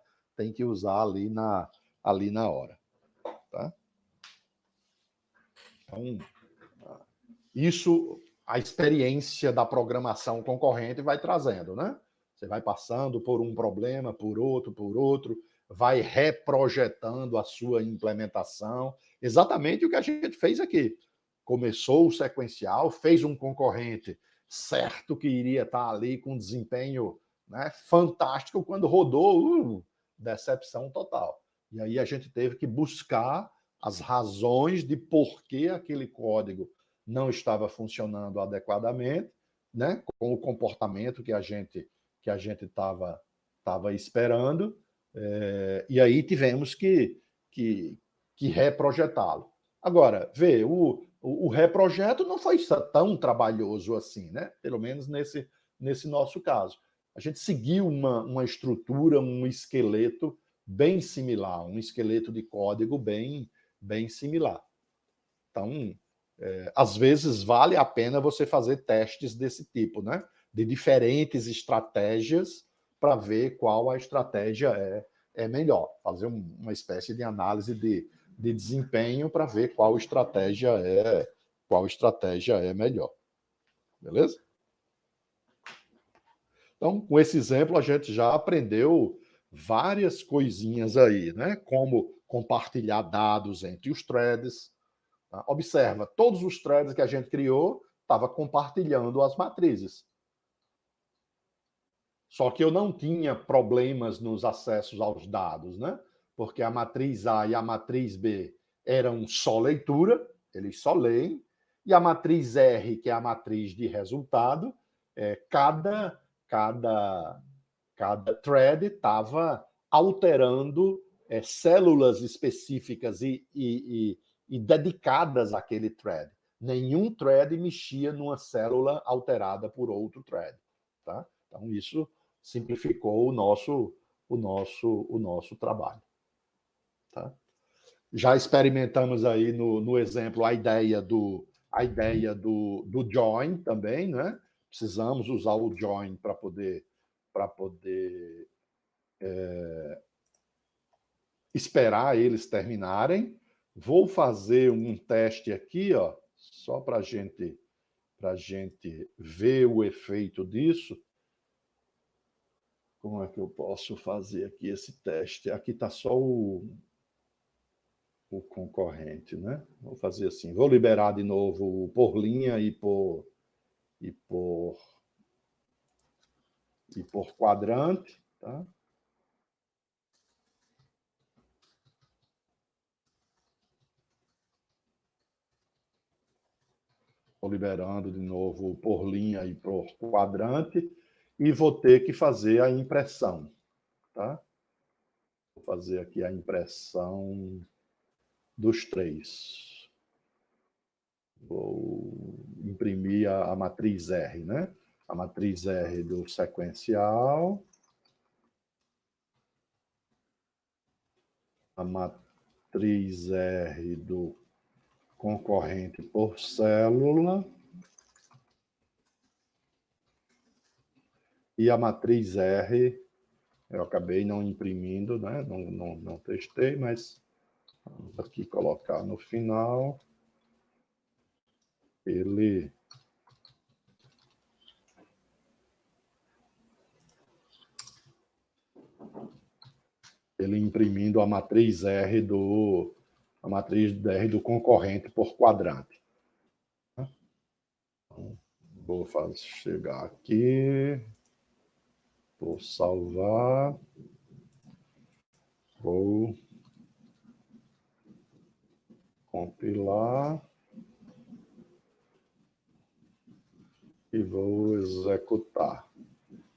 ali na hora. Tá? Então, isso a experiência da programação concorrente vai trazendo, né? Você vai passando por um problema, por outro, vai reprojetando a sua implementação. Exatamente o que a gente fez aqui. Começou o sequencial, fez um concorrente certo que iria estar ali com desempenho, né, fantástico, quando rodou, decepção total. E aí a gente teve que buscar as razões de por que aquele código não estava funcionando adequadamente, né, com o comportamento que a gente estava esperando, e aí tivemos que reprojetá-lo. Agora, vê, o reprojeto não foi tão trabalhoso assim, né? Pelo menos nesse nosso caso. A gente seguiu uma estrutura, um esqueleto bem similar, um esqueleto de código bem similar. Então, às vezes vale a pena você fazer testes desse tipo, né? De diferentes estratégias para ver qual a estratégia é melhor. Fazer uma espécie de análise de desempenho para ver qual estratégia é melhor. Beleza? Então, com esse exemplo, a gente já aprendeu várias coisinhas aí, né? Como compartilhar dados entre os threads. Tá? Observa, todos os threads que a gente criou estavam compartilhando as matrizes. Só que eu não tinha problemas nos acessos aos dados, né? Porque a matriz A e a matriz B eram só leitura, eles só leem, e a matriz R, que é a matriz de resultado, cada thread estava alterando células específicas e dedicadas àquele thread. Nenhum thread mexia numa célula alterada por outro thread. Tá? Então, isso simplificou o nosso trabalho. Tá? Já experimentamos aí no exemplo a ideia do join também, né? Precisamos usar o join para poder esperar eles terminarem. Vou fazer um teste aqui, ó, só para gente ver o efeito disso. Como é que eu posso fazer aqui esse teste? Aqui está só o concorrente, né? Vou fazer assim. Vou liberar de novo por linha e por quadrante, tá? Estou liberando de novo por linha e por quadrante e vou ter que fazer a impressão, tá? Vou fazer aqui a impressão dos três. Vou imprimir a matriz R, né? A matriz R do sequencial, a matriz R do concorrente por célula e a matriz R, eu acabei não imprimindo, né? Não testei, mas vamos aqui colocar no final. Ele imprimindo a matriz R do concorrente por quadrante. Então, vou chegar aqui, vou salvar, vou compilar e vou executar.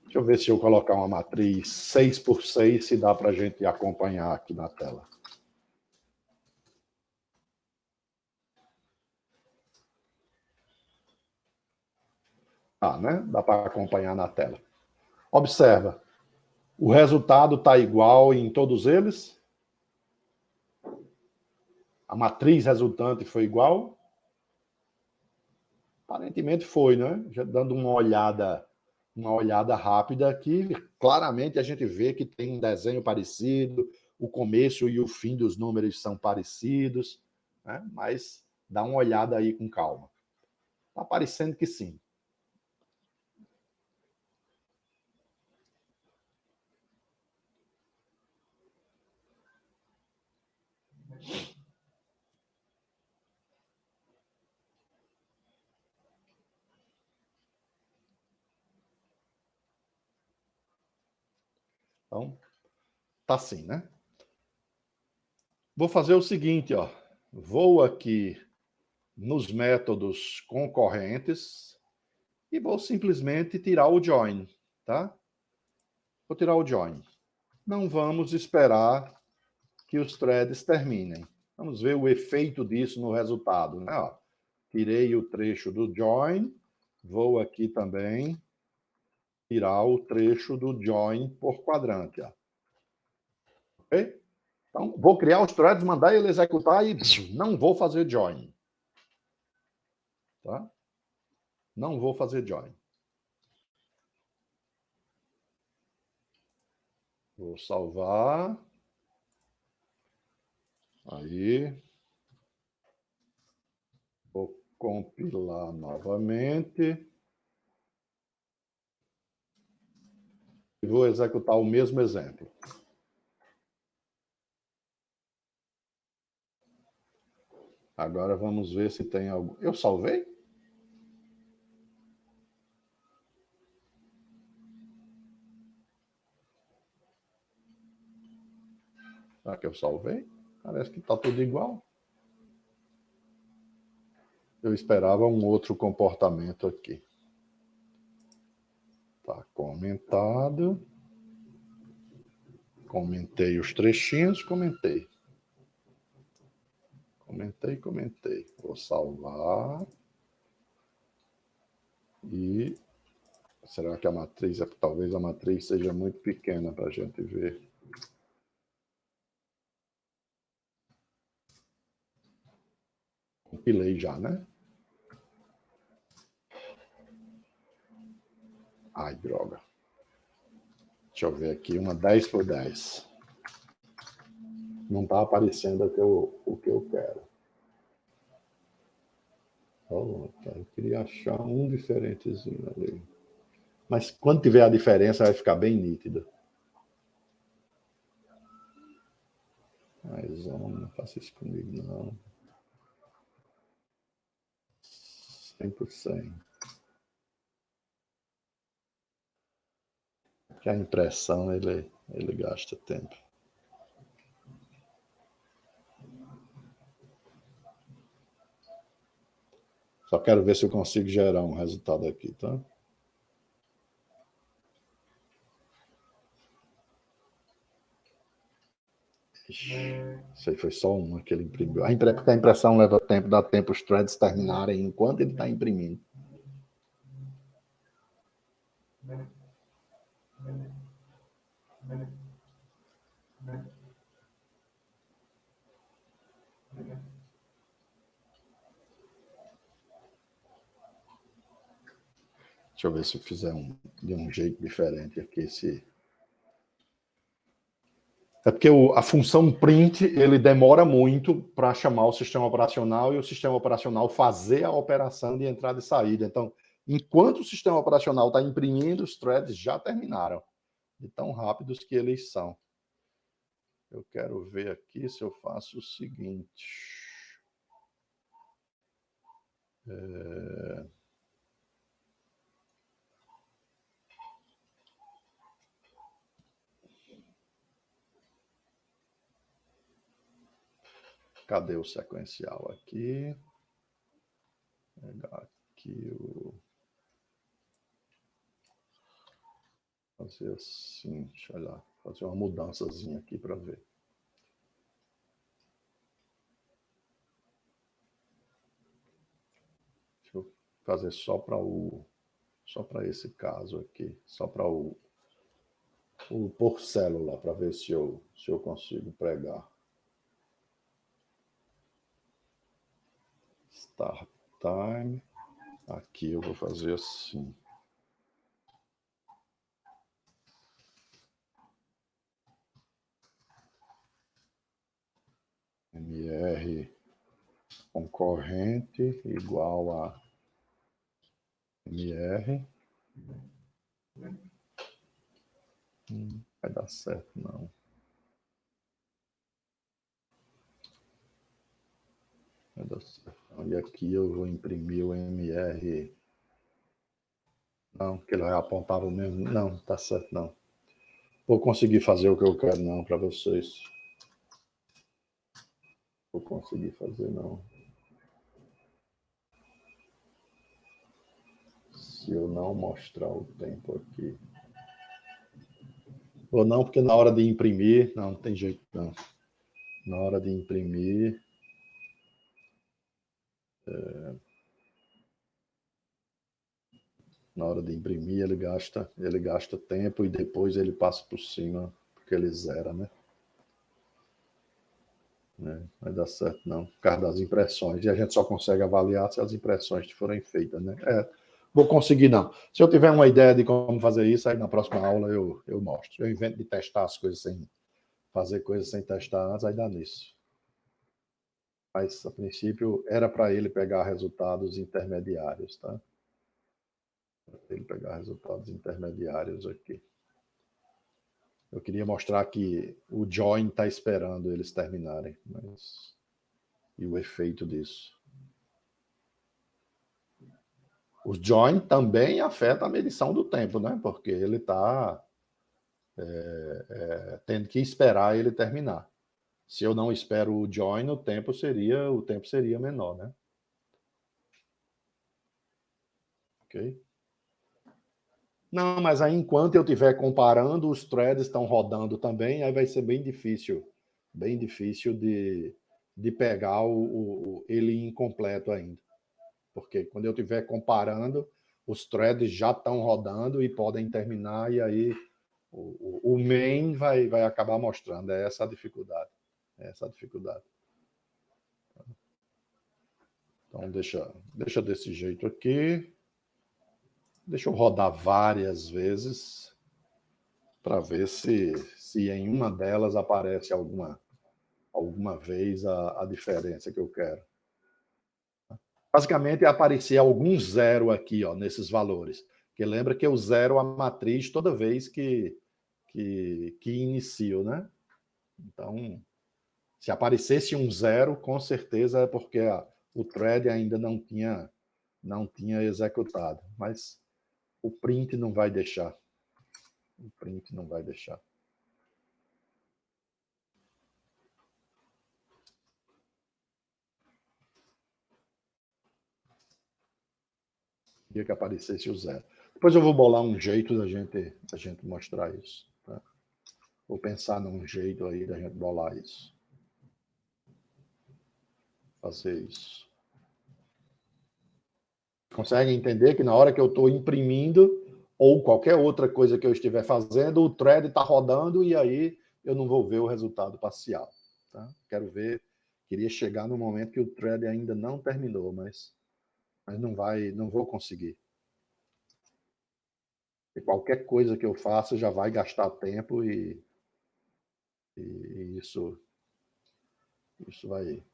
Deixa eu ver se eu colocar uma matriz 6x6, se dá para a gente acompanhar aqui na tela. Né? Dá para acompanhar na tela. Observa, o resultado está igual em todos eles? A matriz resultante foi igual? Aparentemente foi, né? Já dando uma olhada rápida aqui, claramente a gente vê que tem um desenho parecido, o começo e o fim dos números são parecidos, né? Mas dá uma olhada aí com calma. Está parecendo que sim. Então, tá assim, né? Vou fazer o seguinte, ó. Vou aqui nos métodos concorrentes e vou simplesmente tirar o join, tá? Vou tirar o join. Não vamos esperar que os threads terminem. Vamos ver o efeito disso no resultado, né? Ó, tirei o trecho do join, vou aqui também tirar o trecho do join por quadrante, ó. Ok? Então, vou criar os threads, mandar ele executar e não vou fazer join. Tá? Não vou fazer join. Vou salvar. Aí, vou compilar novamente. E vou executar o mesmo exemplo. Agora vamos ver se tem algo. Eu salvei? Será que eu salvei? Parece que está tudo igual. Eu esperava um outro comportamento aqui. Tá comentado. Comentei os trechinhos, comentei. Comentei. Vou salvar. E será que a matriz, talvez a matriz seja muito pequena para a gente ver? Compilei já, né? Ai, droga. Deixa eu ver aqui, uma 10 por 10. Não está aparecendo o que eu quero. Oh, eu queria achar um diferentezinho ali. Mas quando tiver a diferença, vai ficar bem nítido. Mas não faça isso comigo, não. 100%. Porque a impressão, ele gasta tempo. Só quero ver se eu consigo gerar um resultado aqui, tá? Isso aí foi só uma que ele imprimiu. Porque a impressão leva tempo, dá tempo os threads terminarem enquanto ele está imprimindo. Deixa eu ver se eu fizer de um jeito diferente aqui. É porque a função print ele demora muito para chamar o sistema operacional e o sistema operacional fazer a operação de entrada e saída. Então, enquanto o sistema operacional está imprimindo, os threads já terminaram, de tão rápidos que eles são. Eu quero ver aqui se eu faço o seguinte. Cadê o sequencial aqui? Vou pegar aqui o... Fazer assim, deixa eu olhar, fazer uma mudançazinha aqui para ver. Deixa eu fazer só para esse caso aqui, só para o por célula, para ver se eu consigo pregar. Start time. Aqui eu vou fazer assim. MR concorrente igual a MR. Vai dar certo, não. Vai dar certo. E aqui eu vou imprimir o MR. Não, que ele vai apontar o mesmo. Não, tá certo, não. Vou conseguir fazer o que eu quero, não, para vocês. Vou conseguir fazer, não. Se eu não mostrar o tempo aqui. Ou não, porque na hora de imprimir, não tem jeito, não. Na hora de imprimir, na hora de imprimir ele gasta tempo e depois ele passa por cima, porque ele zera, né? Vai dar certo, não, por causa das impressões. E a gente só consegue avaliar se as impressões forem feitas, né? Vou conseguir, não. Se eu tiver uma ideia de como fazer isso, aí na próxima aula eu mostro. Eu invento de testar as coisas sem fazer coisas sem testar antes, aí dá nisso. Mas, a princípio, era para ele pegar resultados intermediários, tá? Para ele pegar resultados intermediários aqui. Eu queria mostrar que o join está esperando eles terminarem, mas... e o efeito disso. O join também afeta a medição do tempo, né? Porque ele está tendo que esperar ele terminar. Se eu não espero o join, o tempo seria menor, né? Ok? Não, mas aí enquanto eu estiver comparando, os threads estão rodando também, aí vai ser bem difícil de pegar ele incompleto ainda. Porque quando eu estiver comparando, os threads já estão rodando e podem terminar, e aí o main vai acabar mostrando. É essa a dificuldade. É essa a dificuldade. Então, deixa desse jeito aqui. Deixa eu rodar várias vezes para ver se em uma delas aparece alguma vez a diferença que eu quero. Basicamente, é aparecer algum zero aqui, ó, nesses valores. Porque lembra que eu zero a matriz toda vez que inicio, né? Então, se aparecesse um zero, com certeza é porque o thread ainda não tinha executado. Mas o print não vai deixar. O print não vai deixar. Queria que aparecesse o zero. Depois eu vou bolar um jeito da gente mostrar isso. Tá? Vou pensar num jeito aí da gente bolar isso. Fazer isso. Consegue entender que na hora que eu estou imprimindo, ou qualquer outra coisa que eu estiver fazendo, o thread está rodando e aí eu não vou ver o resultado parcial. Tá? Queria chegar no momento que o thread ainda não terminou, mas não vou conseguir. E qualquer coisa que eu faça já vai gastar tempo e isso vai.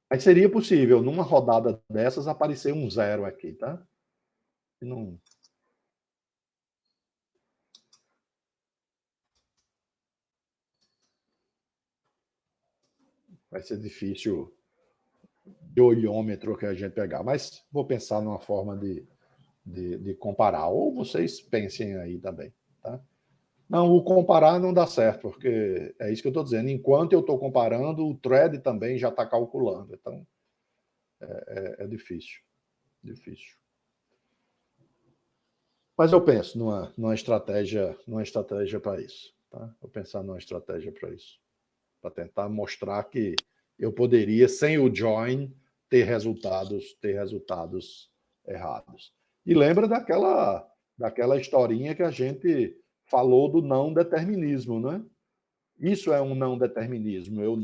Mas seria possível, numa rodada dessas, aparecer um zero aqui, tá? E não. Vai ser difícil de olhômetro que a gente pegar, mas vou pensar numa forma de comparar. Ou vocês pensem aí também, tá? Não, o comparar não dá certo, porque é isso que eu estou dizendo. Enquanto eu estou comparando, o thread também já está calculando. Então, é difícil. Difícil. Mas eu penso numa estratégia para isso. Tá? Vou pensar numa estratégia para isso. Para tentar mostrar que eu poderia, sem o join, ter resultados errados. E lembra daquela historinha que a gente falou do não determinismo, né? Isso é um não determinismo. Eu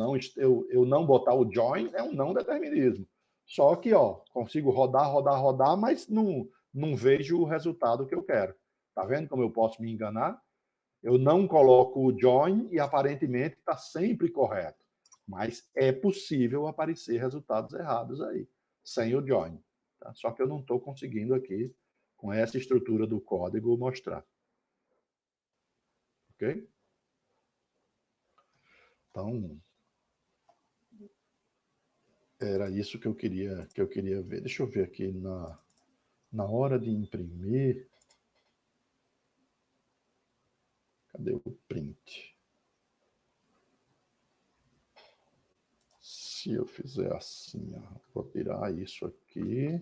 não botar o join é um não determinismo. Só que, ó, consigo rodar, mas não vejo o resultado que eu quero. Tá vendo como eu posso me enganar? Eu não coloco o join e aparentemente está sempre correto. Mas é possível aparecer resultados errados aí, sem o join. Tá? Só que eu não estou conseguindo aqui, com essa estrutura do código, mostrar. Ok? Então, era isso que eu queria ver. Deixa eu ver aqui na hora de imprimir. Cadê o print? Se eu fizer assim, ó, vou tirar isso aqui.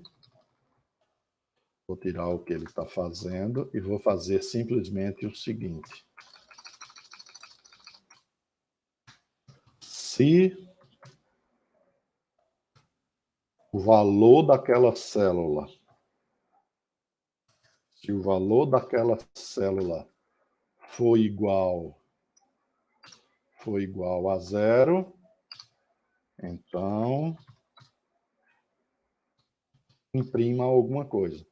Vou tirar o que ele está fazendo e vou fazer simplesmente o seguinte. Se o valor daquela célula, for igual a zero, então imprima alguma coisa.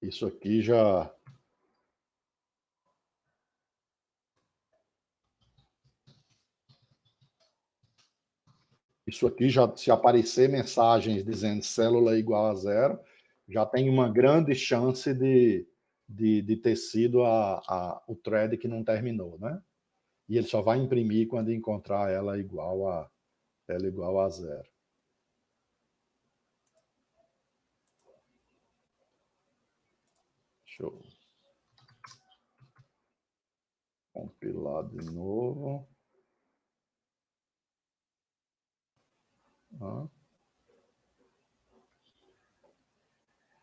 Isso aqui já Isso aqui, já, se aparecer mensagens dizendo célula igual a zero, já tem uma grande chance de ter sido o thread que não terminou, né? E ele só vai imprimir quando encontrar ela igual a zero. Deixa eu compilar de novo.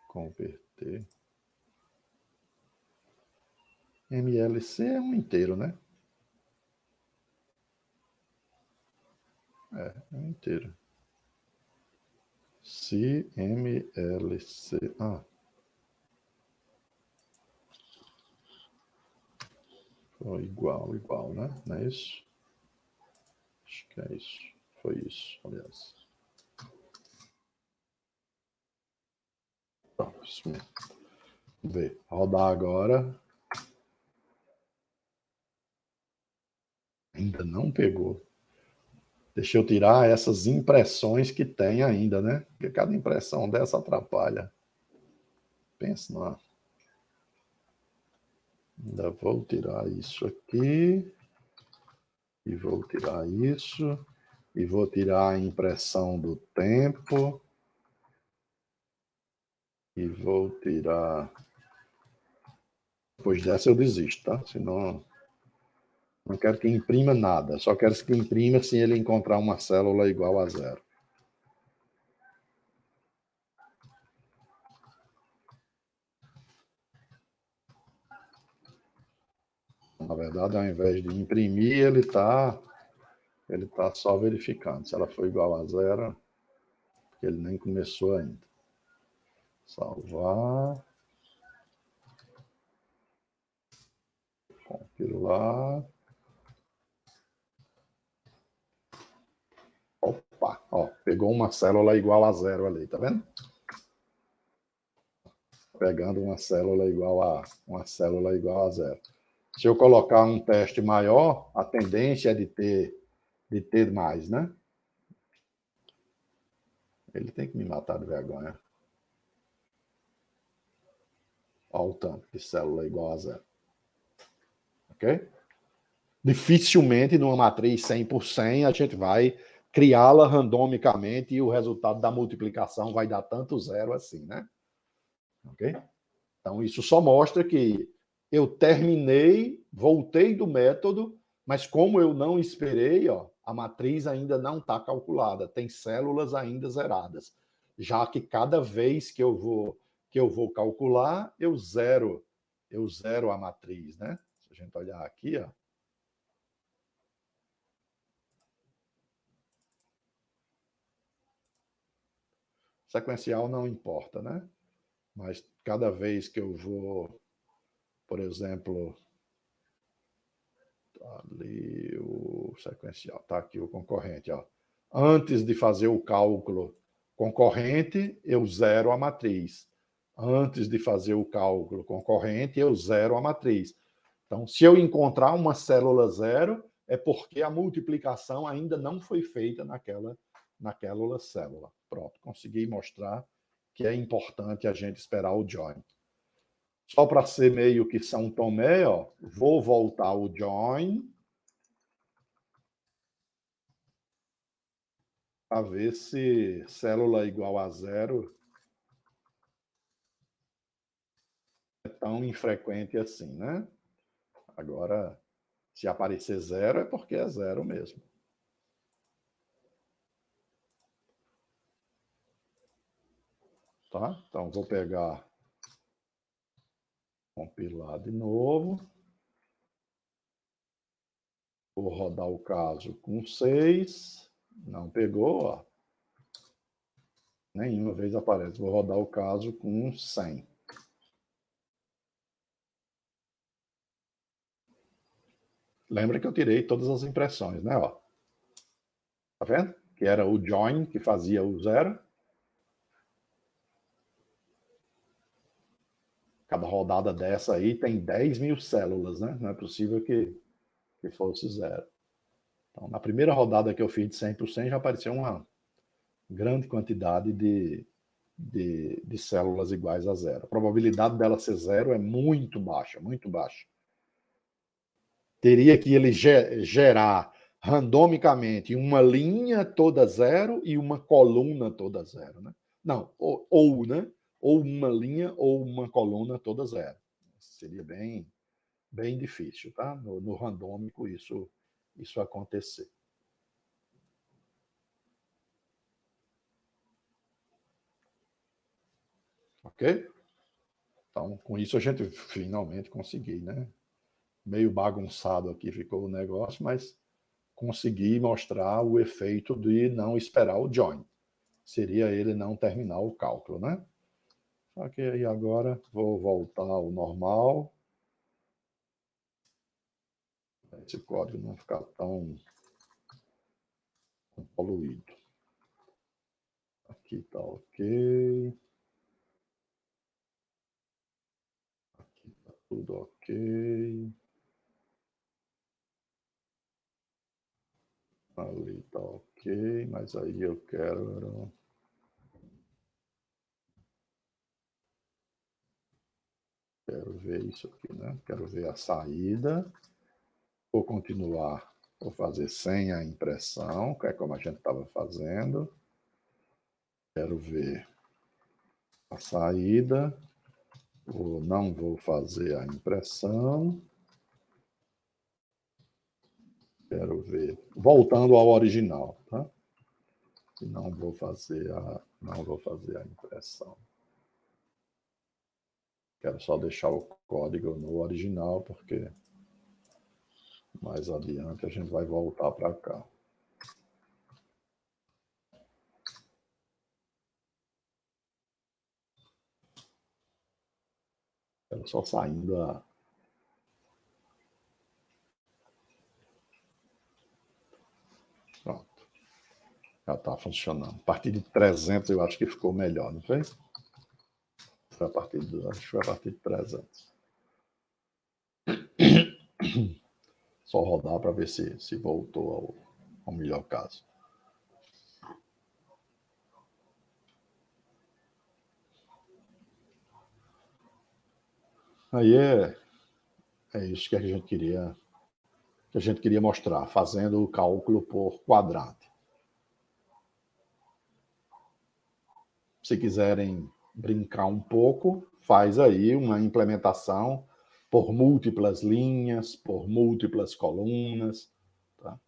Converter. MLC é um inteiro, né? É um inteiro. Se MLC. Foi igual, né? Não é isso? Acho que é isso. Foi isso, aliás. Isso mesmo. Vamos ver. Rodar agora. Ainda não pegou. Deixa eu tirar essas impressões que tem ainda, né? Porque cada impressão dessa atrapalha. Pensa lá. Ainda vou tirar isso aqui. E vou tirar isso. E vou tirar a impressão do tempo. E vou tirar... Depois dessa eu desisto, tá? Senão... Não quero que imprima nada. Só quero que imprima se ele encontrar uma célula igual a zero. Na verdade, ao invés de imprimir, ele está só verificando. Se ela for igual a zero, ele nem começou ainda. Salvar. Compilar. Opa, ó, pegou uma célula igual a zero ali, tá vendo? Pegando uma célula igual a zero. Se eu colocar um teste maior, a tendência é de ter mais, né? Ele tem que me matar de vergonha. Olha o tanto de célula igual a zero. Ok? Dificilmente, numa matriz 100 por 100, a gente vai criá-la randomicamente e o resultado da multiplicação vai dar tanto zero assim, né? Ok? Então, isso só mostra que eu terminei, voltei do método, mas como eu não esperei, ó, a matriz ainda não está calculada, tem células ainda zeradas, já que cada vez que eu vou calcular, eu zero a matriz, né? Se a gente olhar aqui, ó, sequencial não importa, né? Mas cada vez que eu vou, por exemplo, ali o sequencial, tá aqui o concorrente, ó. Antes de fazer o cálculo concorrente, eu zero a matriz. Antes de fazer o cálculo concorrente, eu zero a matriz. Então, se eu encontrar uma célula zero, é porque a multiplicação ainda não foi feita naquela célula. Pronto, consegui mostrar que é importante a gente esperar o join. Só para ser meio que São Tomé, ó, vou voltar o join a ver se célula igual a zero é tão infrequente assim, né? Agora, se aparecer zero, é porque é zero mesmo. Tá? Então, vou pegar, compilar de novo. Vou rodar o caso com 6. Não pegou, ó. Nenhuma vez aparece. Vou rodar o caso com 100. Lembra que eu tirei todas as impressões, né? Ó. Tá vendo? Que era o join que fazia o zero. Cada rodada dessa aí tem 10 mil células, né? Não é possível que fosse zero. Então, na primeira rodada que eu fiz de 100%, já apareceu uma grande quantidade de células iguais a zero. A probabilidade dela ser zero é muito baixa, muito baixa. Teria que ele gerar randomicamente uma linha toda zero e uma coluna toda zero, né? Não, né? Ou uma linha ou uma coluna toda zero. Seria bem difícil, tá? No randômico isso acontecer. Ok? Então, com isso a gente finalmente conseguiu, né? Meio bagunçado aqui ficou o negócio, mas consegui mostrar o efeito de não esperar o join. Seria ele não terminar o cálculo, né? Só que aí agora vou voltar ao normal. Esse código não ficar tão poluído. Aqui está ok. Aqui está tudo ok. Ali está ok, mas aí eu quero ver isso aqui, né? Quero ver a saída. Vou continuar, vou fazer sem a impressão, que é como a gente estava fazendo. Quero ver a saída. Não vou fazer a impressão. Quero ver. Voltando ao original, tá? Não vou fazer a impressão. Quero só deixar o código no original, porque mais adiante a gente vai voltar para cá. Quero só saindo a... Pronto. Já está funcionando. A partir de 300 eu acho que ficou melhor, não foi? Acho que foi a partir de 300. Só rodar para ver se voltou ao melhor caso. Aí é isso que a gente queria mostrar, fazendo o cálculo por quadrante. Se quiserem brincar um pouco, faz aí uma implementação por múltiplas linhas, por múltiplas colunas. Tá?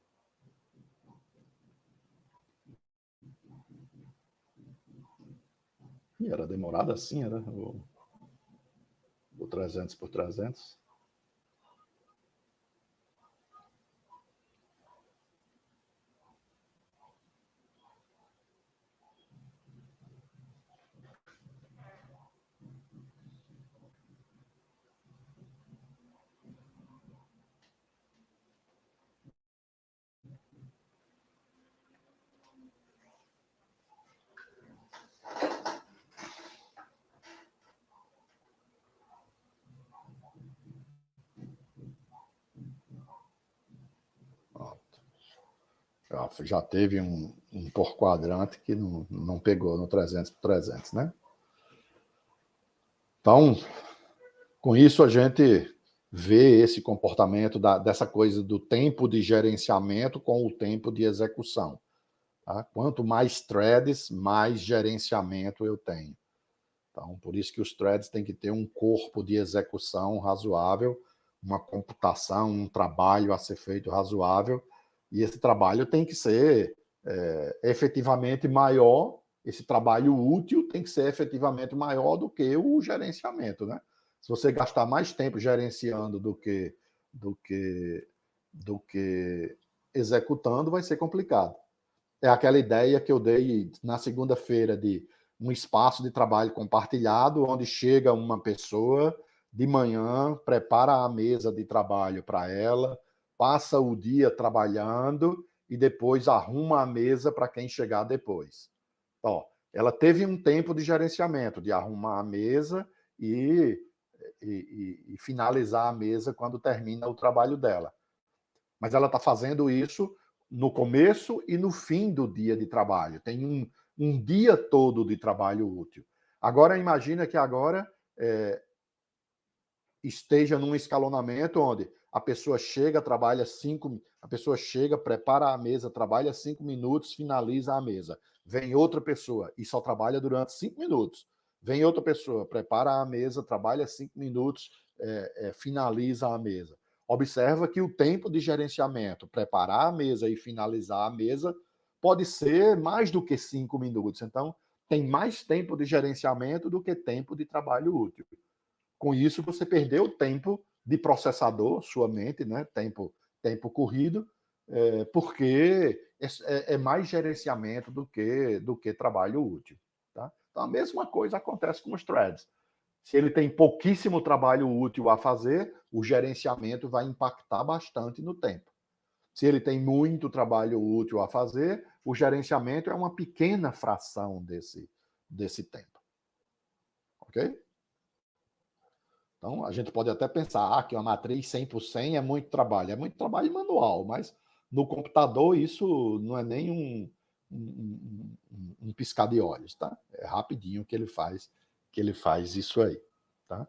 E era demorado assim, era o 300 por 300. Já teve um por quadrante que não pegou no 300 por 300, né? Então, com isso a gente vê esse comportamento dessa coisa do tempo de gerenciamento com o tempo de execução. Tá? Quanto mais threads, mais gerenciamento eu tenho. Então, por isso que os threads têm que ter um corpo de execução razoável, uma computação, um trabalho a ser feito razoável, e esse trabalho tem que ser efetivamente maior, esse trabalho útil tem que ser efetivamente maior do que o gerenciamento, né? Se você gastar mais tempo gerenciando do que executando, vai ser complicado. É aquela ideia que eu dei na segunda-feira de um espaço de trabalho compartilhado, onde chega uma pessoa de manhã, prepara a mesa de trabalho para ela, passa o dia trabalhando e depois arruma a mesa para quem chegar depois. Ó, ela teve um tempo de gerenciamento, de arrumar a mesa e finalizar a mesa quando termina o trabalho dela. Mas ela está fazendo isso no começo e no fim do dia de trabalho. Tem um dia todo de trabalho útil. Agora, imagina que agora esteja num escalonamento onde a pessoa chega, trabalha 5, a pessoa chega, prepara a mesa, trabalha 5 minutos, finaliza a mesa. Vem outra pessoa e só trabalha durante 5 minutos. Vem outra pessoa, prepara a mesa, trabalha 5 minutos, finaliza a mesa. Observa que o tempo de gerenciamento, preparar a mesa e finalizar a mesa, pode ser mais do que 5 minutos. Então, tem mais tempo de gerenciamento do que tempo de trabalho útil. Com isso, você perdeu tempo de processador, sua mente, né? Tempo corrido, porque é mais gerenciamento do que trabalho útil. Tá? Então, a mesma coisa acontece com os threads. Se ele tem pouquíssimo trabalho útil a fazer, o gerenciamento vai impactar bastante no tempo. Se ele tem muito trabalho útil a fazer, o gerenciamento é uma pequena fração desse tempo. Ok? Então, a gente pode até pensar que uma matriz 100 por 100 é muito trabalho manual, mas no computador isso não é nem um piscar de olhos, tá? É rapidinho que ele faz isso aí, tá?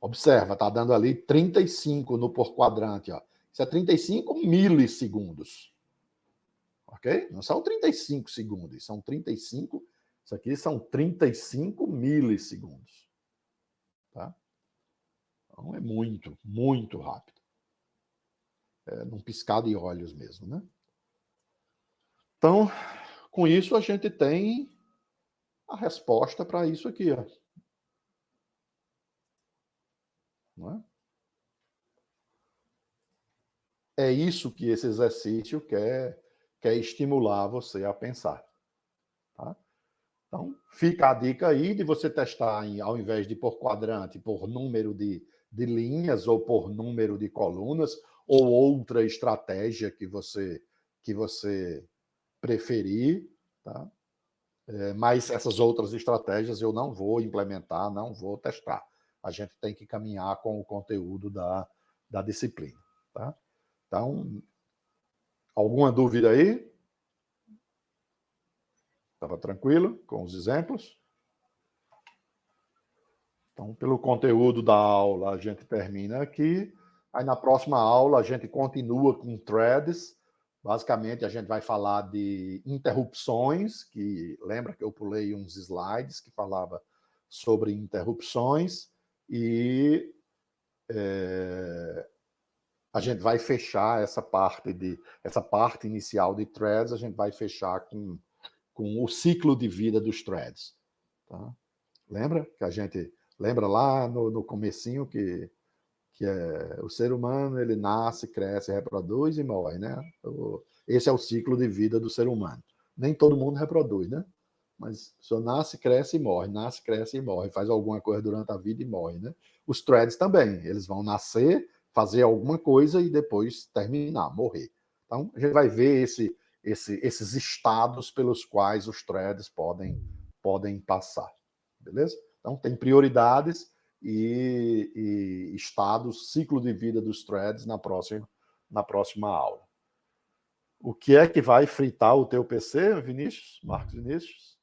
Observa, tá dando ali 35 no por quadrante, ó. Isso é 35 milissegundos, ok? Não são 35 segundos, são 35, isso aqui são 35 milissegundos, tá? Então é muito, muito rápido. Num piscar de olhos mesmo, né? Então, com isso a gente tem a resposta para isso aqui, ó. Não é? É isso que esse exercício quer estimular você a pensar. Tá? Então, fica a dica aí de você testar, ao invés de por quadrante, por número de linhas ou por número de colunas, ou outra estratégia que você preferir, tá? Mas essas outras estratégias eu não vou implementar, não vou testar. A gente tem que caminhar com o conteúdo da disciplina. Tá? Então, alguma dúvida aí? Estava tranquilo com os exemplos? Então, pelo conteúdo da aula, a gente termina aqui. Aí, na próxima aula, a gente continua com threads. Basicamente, a gente vai falar de interrupções, que lembra que eu pulei uns slides que falava sobre interrupções, e a gente vai fechar essa parte inicial de threads, a gente vai fechar com o ciclo de vida dos threads. Tá? Lembra lá no comecinho que o ser humano, ele nasce, cresce, reproduz e morre, né? Esse é o ciclo de vida do ser humano. Nem todo mundo reproduz, né? Mas só nasce, cresce e morre, nasce, cresce e morre, faz alguma coisa durante a vida e morre, né? Os threads também, eles vão nascer, fazer alguma coisa e depois terminar, morrer. Então, a gente vai ver esses estados pelos quais os threads podem passar, beleza? Então, tem prioridades e estados, ciclo de vida dos threads na próxima aula. O que é que vai fritar o teu PC, Vinícius? Marcos Vinícius?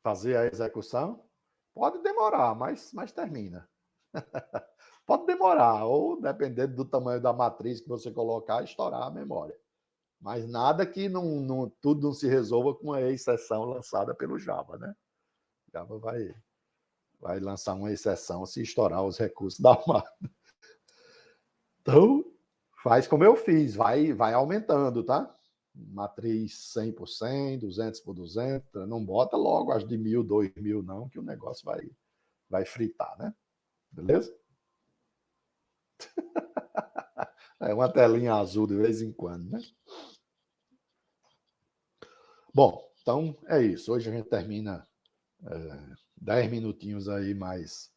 Fazer a execução? Pode demorar, mas termina. Pode demorar, ou dependendo do tamanho da matriz que você colocar, estourar a memória. Mas nada que tudo não se resolva com a exceção lançada pelo Java, né? Java vai lançar uma exceção se estourar os recursos da máquina. Então, faz como eu fiz, vai aumentando, tá? Matriz 100 por 100, 200 por 200, não bota logo as de 1.000, 2.000 não, que o negócio vai fritar, né? Beleza? É uma telinha azul de vez em quando, né? Bom, então é isso. Hoje a gente termina 10 minutinhos aí mais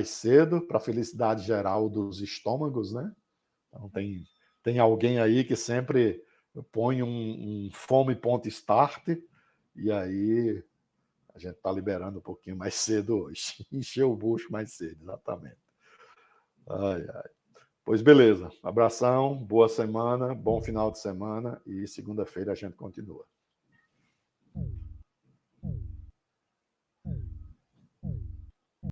cedo, para a felicidade geral dos estômagos, né? Então tem alguém aí que sempre põe um fome.start e aí a gente está liberando um pouquinho mais cedo hoje. Encheu o bucho mais cedo, exatamente. Ai, ai. Pois beleza. Abração, boa semana, bom final de semana e segunda-feira a gente continua.